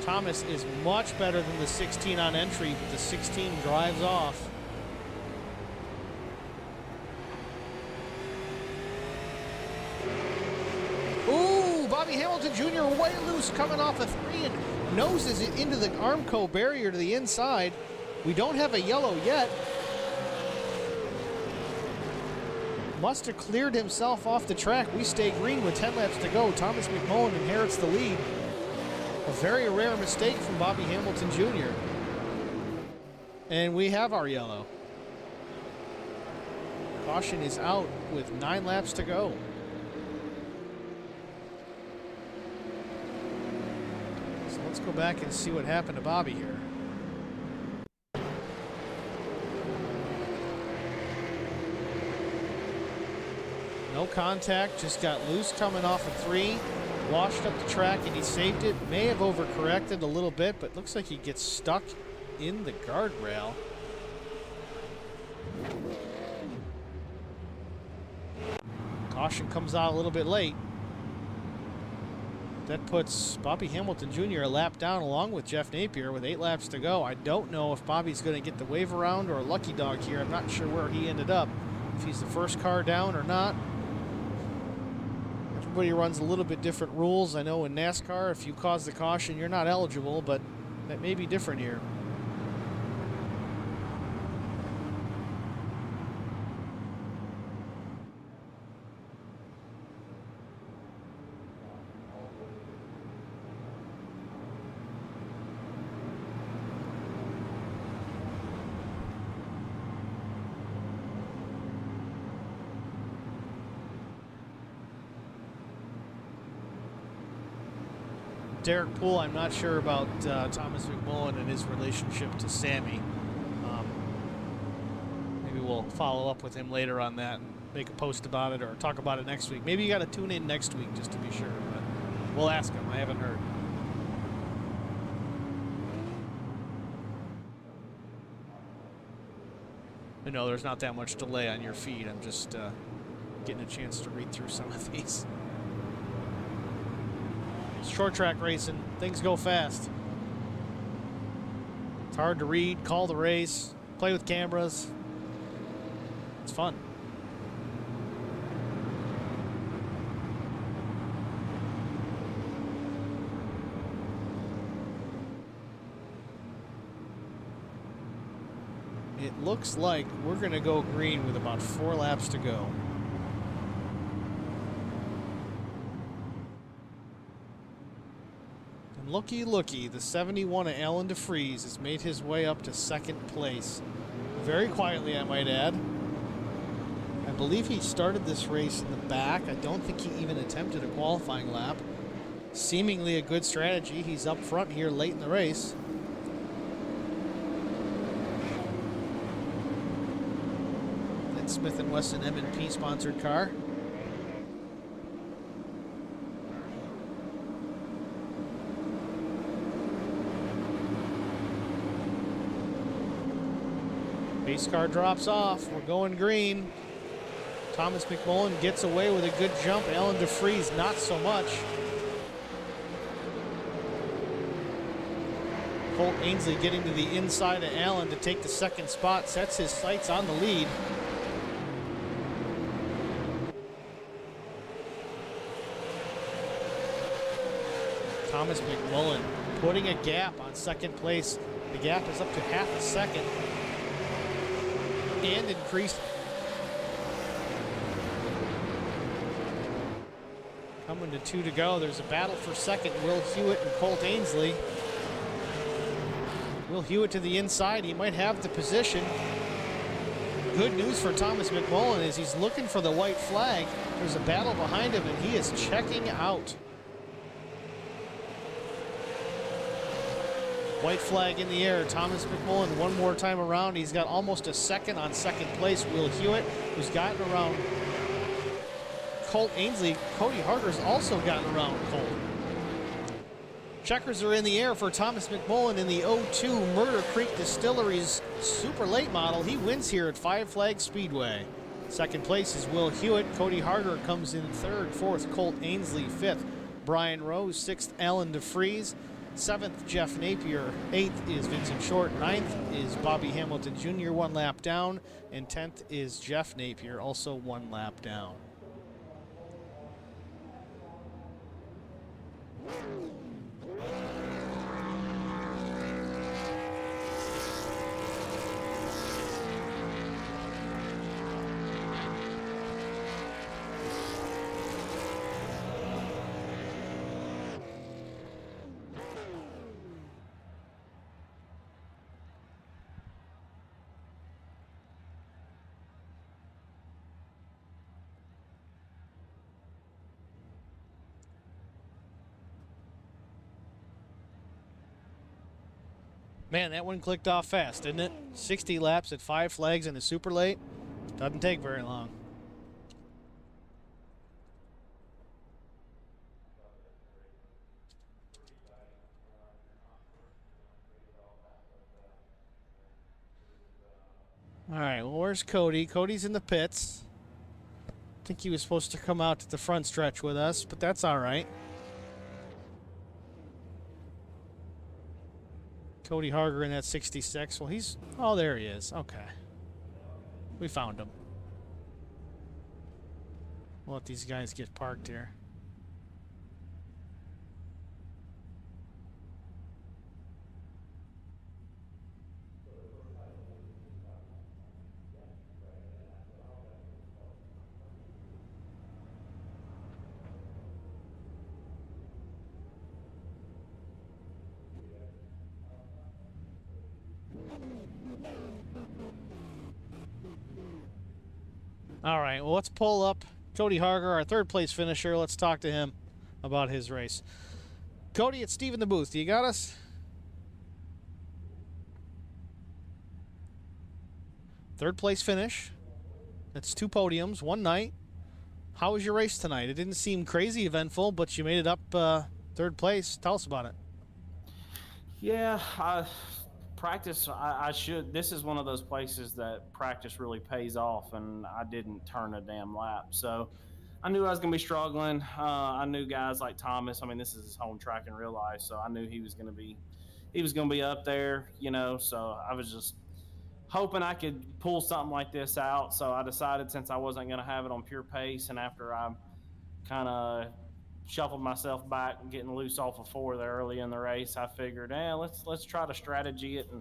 Thomas is much better than the 16 on entry, but the 16 drives off. Ooh, Bobby Hamilton Jr. way loose coming off a 3 and noses it into the Armco barrier to the inside. We don't have a yellow yet. Must have cleared himself off the track. We stay green with 10 laps to go. Thomas McMullen inherits the lead. A very rare mistake from Bobby Hamilton Jr. And we have our yellow. Caution is out with 9 laps to go. So let's go back and see what happened to Bobby here. No contact, just got loose coming off a 3, washed up the track, and he saved it. May have overcorrected a little bit, but looks like he gets stuck in the guardrail. Caution comes out a little bit late. That puts Bobby Hamilton Jr. a lap down along with Jeff Napier with 8 laps to go. I don't know if Bobby's going to get the wave around or a lucky dog here. I'm not sure where he ended up, if he's the first car down or not. Everybody runs a little bit different rules. I know in NASCAR, if you cause the caution, you're not eligible, but that may be different here. Derek Poole, I'm not sure about Thomas McMullen and his relationship to Sammy. Maybe we'll follow up with him later on that and make a post about it or talk about it next week. Maybe you got to tune in next week just to be sure, but we'll ask him. I haven't heard. I know there's not that much delay on your feed. I'm just getting a chance to read through some of these. Short track racing, things go fast. It's hard to read, call the race, play with cameras. It's fun. It looks like we're going to go green with about 4 laps to go. Looky, looky, the 71 of Alan DeFries has made his way up to 2nd place. Very quietly, I might add. I believe he started this race in the back. I don't think he even attempted a qualifying lap. Seemingly a good strategy. He's up front here late in the race. That Smith & Wesson M&P sponsored car. Pace car drops off. We're going green. Thomas McMullen gets away with a good jump. Alan DeFries not so much. Colt Ainsley getting to the inside of Alan to take the 2nd spot. Sets his sights on the lead. Thomas McMullen putting a gap on 2nd place. The gap is up to half a second. And increased. Coming to 2 to go. There's a battle for 2nd. Will Hewitt and Colt Ainsley. Will Hewitt to the inside. He might have the position. Good news for Thomas McMullen is he's looking for the white flag. There's a battle behind him and he is checking out. White flag in the air. Thomas McMullen one more time around. He's got almost a second on 2nd place. Will Hewitt, who's gotten around Colt Ainsley. Cody Harder's also gotten around Colt. Checkers are in the air for Thomas McMullen in the 02 Murder Creek Distillery's super late model. He wins here at Five Flags Speedway. Second place is Will Hewitt. Cody Harger comes in third. Fourth, Colt Ainsley. Fifth, Brian Rose. Sixth, Alan DeFries. Seventh, Jeff Napier. Eighth is Vincent Short. Ninth is Bobby Hamilton Jr., 1 lap down. And 10th is Jeff Napier, also 1 lap down. Man, that one clicked off fast, didn't it? 60 laps at Five Flags in a super late. Doesn't take very long. All right, well, where's Cody? Cody's in the pits. I think he was supposed to come out to the front stretch with us, but that's all right. Cody Harger in that 66. Well, he's... Oh, there he is. Okay. We found him. We'll let these guys get parked here. All right, well, let's pull up Cody Harger, our third place finisher. Let's talk to him about his race. Cody, it's Steve in the booth. Do you got us? Third place finish. That's 2 podiums, 1 night. How was your race tonight? It didn't seem crazy eventful, but you made it up third place. Tell us about it. Yeah, practice, I should. This is one of those places that practice really pays off, and I didn't turn a damn lap. So I knew I was going to be struggling. I knew guys like Thomas. I mean, this is his home track in real life, so I knew he was going to be up there, you know. So I was just hoping I could pull something like this out. So I decided, since I wasn't going to have it on pure pace, and after I kind of shuffled myself back and getting loose off of 4 there early in the race, I figured, let's try to strategy it. And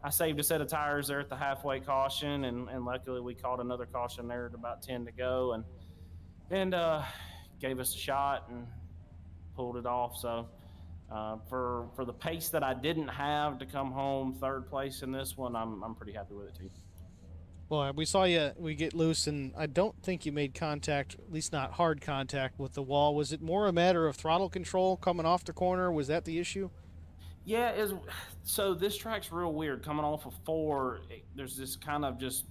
I saved a set of tires there at the halfway caution, and luckily we caught another caution there at about 10 to go, and gave us a shot and pulled it off. So for the pace that I didn't have to come home third place in this one, I'm pretty happy with it too. Well, we saw we get loose, and I don't think you made contact, at least not hard contact, with the wall. Was it more a matter of throttle control coming off the corner? Was that the issue? Yeah, so this track's real weird. Coming off of 4, there's this kind of just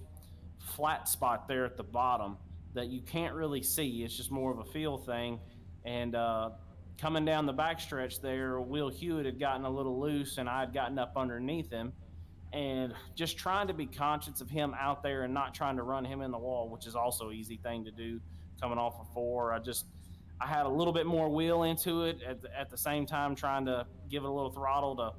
flat spot there at the bottom that you can't really see. It's just more of a feel thing. And coming down the backstretch there, Will Hewitt had gotten a little loose, and I had gotten up underneath him. And just trying to be conscious of him out there and not trying to run him in the wall, which is also an easy thing to do coming off of 4. I had a little bit more wheel into it at the same time, trying to give it a little throttle to,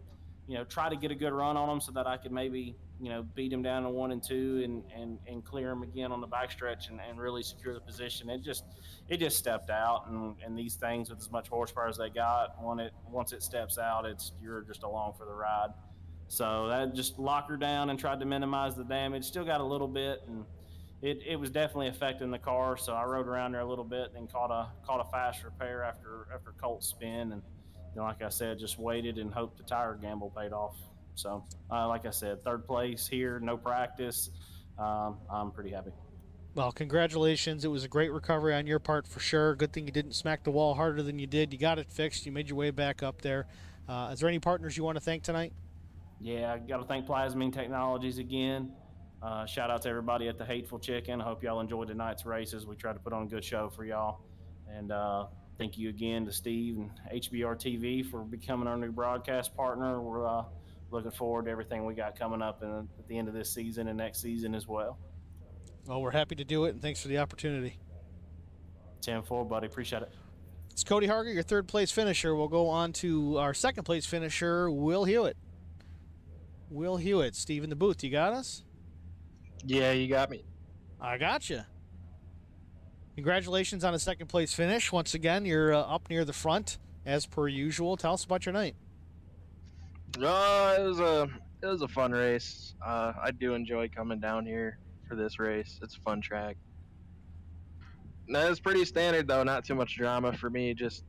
you know, try to get a good run on him so that I could maybe, you know, beat him down to 1 and 2 and clear him again on the backstretch and really secure the position. It just stepped out, and these things with as much horsepower as they got, once it steps out, you're just along for the ride. So that just locked her down and tried to minimize the damage. Still got a little bit, and it was definitely affecting the car. So I rode around there a little bit and caught a fast repair after Colt's spin. And like I said, just waited and hoped the tire gamble paid off. So like I said, third place here, no practice. I'm pretty happy. Well, congratulations. It was a great recovery on your part for sure. Good thing you didn't smack the wall harder than you did. You got it fixed. You made your way back up there. Is there any partners you want to thank tonight? Yeah, I got to thank Plasmine Technologies again. Shout out to everybody at the Hateful Chicken. I hope y'all enjoyed tonight's races. We tried to put on a good show for y'all. And thank you again to Steve and HBR TV for becoming our new broadcast partner. We're looking forward to everything we got coming up at the end of this season and next season as well. Well, we're happy to do it, and thanks for the opportunity. 10-4, buddy. Appreciate it. It's Cody Harger, your third place finisher. We'll go on to our second place finisher, Will Hewitt. Will Hewitt, Steve in the booth, you got us? Yeah, you got me. I got you. Congratulations on a second place finish. Once again, you're up near the front as per usual. Tell us about your night. It was a fun race. I do enjoy coming down here for this race. It's a fun track. No, it's pretty standard though. Not too much drama for me. Just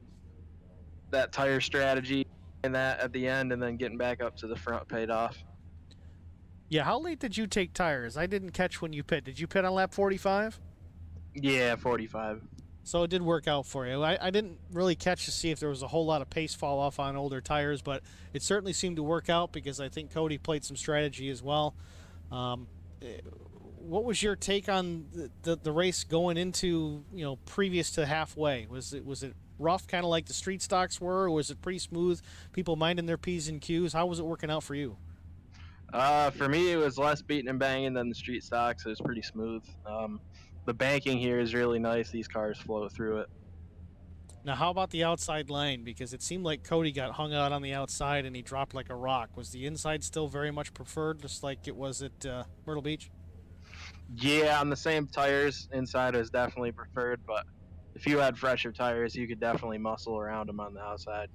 that tire strategy and that at the end, and then getting back up to the front paid off. Yeah, how late did you take tires? I didn't catch when you pit. Did you pit on lap 45? Yeah, 45. So it did work out for you. I didn't really catch to see if there was a whole lot of pace fall off on older tires, but it certainly seemed to work out because I think Cody played some strategy as well. What was your take on the race going into, previous to halfway? Was it rough, kind of like the street stocks were, or was it pretty smooth? People minding their P's and Q's? How was it working out for you? For me, it was less beating and banging than the street stocks. It was pretty smooth. The banking here is really nice. These cars flow through it. Now, how about the outside line? Because it seemed like Cody got hung out on the outside and he dropped like a rock. Was the inside still very much preferred, just like it was at Myrtle Beach? Yeah, on the same tires, inside is definitely preferred, but if you had fresher tires, you could definitely muscle around them on the outside.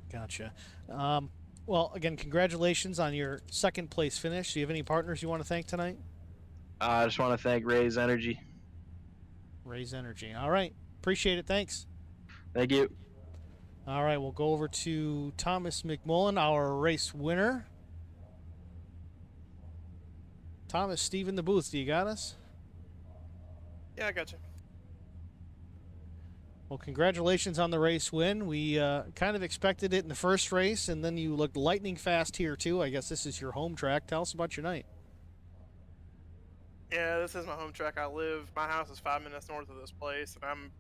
Gotcha. Well, again, congratulations on your second place finish. Do you have any partners you want to thank tonight? I just want to thank Ray's Energy. Ray's Energy. All right. Appreciate it. Thanks. Thank you. All right. We'll go over to Thomas McMullen, our race winner. Thomas, Steve in the booth. Do you got us? Yeah, I got you. Well, congratulations on the race win. We kind of expected it in the first race, and then you looked lightning fast here, too. I guess this is your home track. Tell us about your night. Yeah, this is my home track. My house is 5 minutes north of this place, and I'm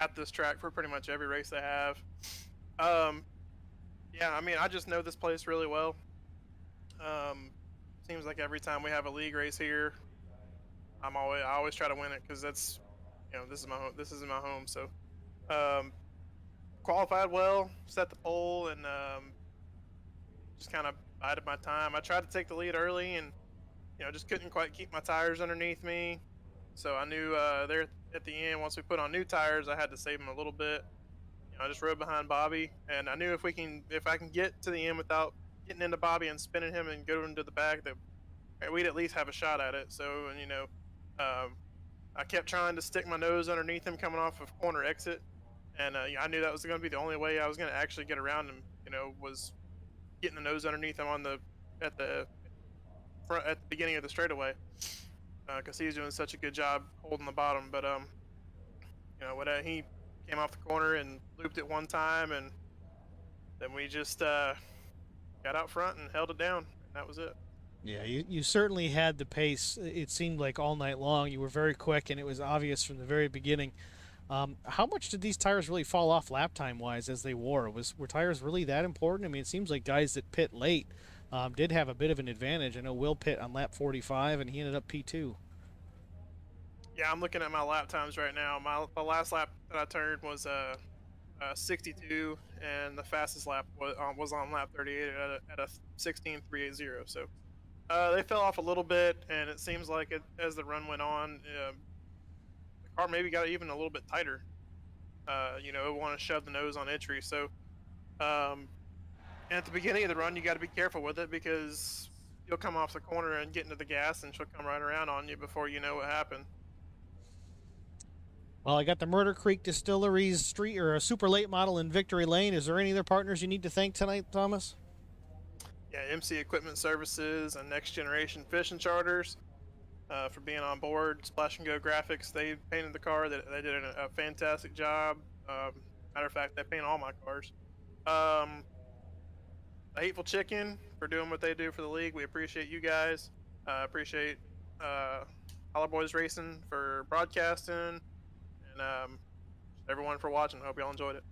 at this track for pretty much every race they have. Yeah, I mean, I just know this place really well. Seems like every time we have a league race here, I always try to win it because that's, this is my home. This is my home. So, qualified well, set the pole, and just kind of bided my time. I tried to take the lead early, and just couldn't quite keep my tires underneath me. So I knew there at the end, once we put on new tires, I had to save them a little bit. I just rode behind Bobby, and I knew if I can get to the end without getting into Bobby and spinning him and going to the back, that we'd at least have a shot at it. So, and I kept trying to stick my nose underneath him coming off of corner exit, and I knew that was going to be the only way I was going to actually get around him. Was getting the nose underneath him at the beginning of the straightaway, because he was doing such a good job holding the bottom. But he came off the corner and looped it one time, and then we just got out front and held it down, and that was it. Yeah, you certainly had the pace. It seemed like all night long. You were very quick, and it was obvious from the very beginning. How much did these tires really fall off lap time wise as they wore? Were tires really that important? I mean, it seems like guys that pit late did have a bit of an advantage. I know Will pit on lap 45, and he ended up P2. Yeah, I'm looking at my lap times right now. The last lap that I turned was 62, and the fastest lap was on lap 38 at a 16.380. So they fell off a little bit, and it seems like as the run went on, the car maybe got even a little bit tighter. It wanted to shove the nose on entry. So at the beginning of the run, you got to be careful with it, because you'll come off the corner and get into the gas, and she'll come right around on you before you know what happened. Well, I got the Murder Creek Distilleries super late model in Victory Lane. Is there any other partners you need to thank tonight, Thomas? Yeah, MC Equipment Services and Next Generation Fishing Charters for being on board. Splash and Go Graphics, they painted the car. They did a fantastic job. Matter of fact, they paint all my cars. The Hateful Chicken for doing what they do for the league. We appreciate you guys. Appreciate Holler Boys Racing for broadcasting. And everyone for watching. Hope y'all enjoyed it.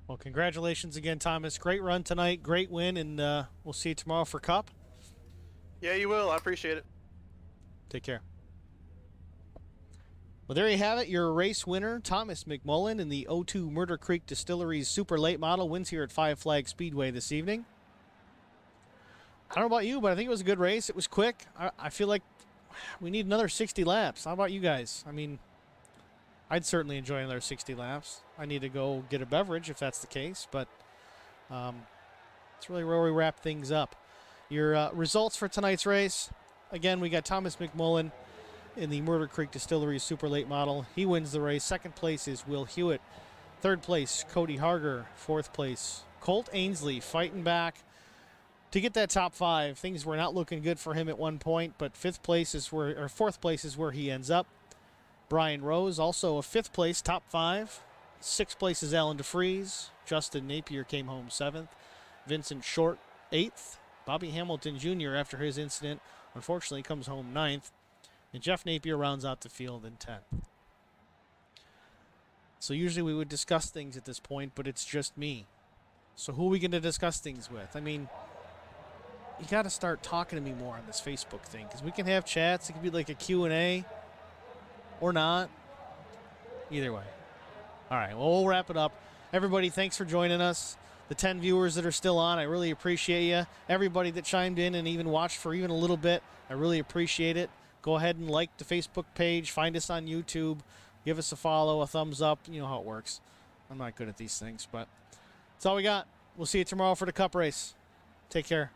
Well, congratulations again, Thomas. Great run tonight. Great win, and we'll see you tomorrow for Cup. Yeah, you will. I appreciate it. Take care. Well, there you have it. Your race winner, Thomas McMullen, in the 02 Murder Creek Distilleries Super Late Model, wins here at Five Flag Speedway this evening. I don't know about you, but I think it was a good race. It was quick. I feel like we need another 60 laps. How about you guys? I mean, I'd certainly enjoy another 60 laps. I need to go get a beverage if that's the case, but it's really where we wrap things up. Your results for tonight's race. Again, we got Thomas McMullen in the Murder Creek Distillery Super Late Model. He wins the race. Second place is Will Hewitt. Third place, Cody Harger. Fourth place, Colt Ainsley, fighting back to get that top 5. Things were not looking good for him at one point, but fourth place is where he ends up. Brian Rose, also a 5th place, top 5. 6th place is Alan DeFries. Justin Napier came home 7th. Vincent Short, 8th. Bobby Hamilton Jr., after his incident, unfortunately comes home 9th. And Jeff Napier rounds out the field in 10th. So usually we would discuss things at this point, but it's just me. So who are we going to discuss things with? I mean, you got to start talking to me more on this Facebook thing, because we can have chats. It could be like a Q&A or not. Either way. All right, well, we'll wrap it up. Everybody, thanks for joining us. The 10 viewers that are still on, I really appreciate you. Everybody that chimed in and even watched for even a little bit, I really appreciate it. Go ahead and like the Facebook page. Find us on YouTube. Give us a follow, a thumbs up. You know how it works. I'm not good at these things, but that's all we got. We'll see you tomorrow for the Cup race. Take care.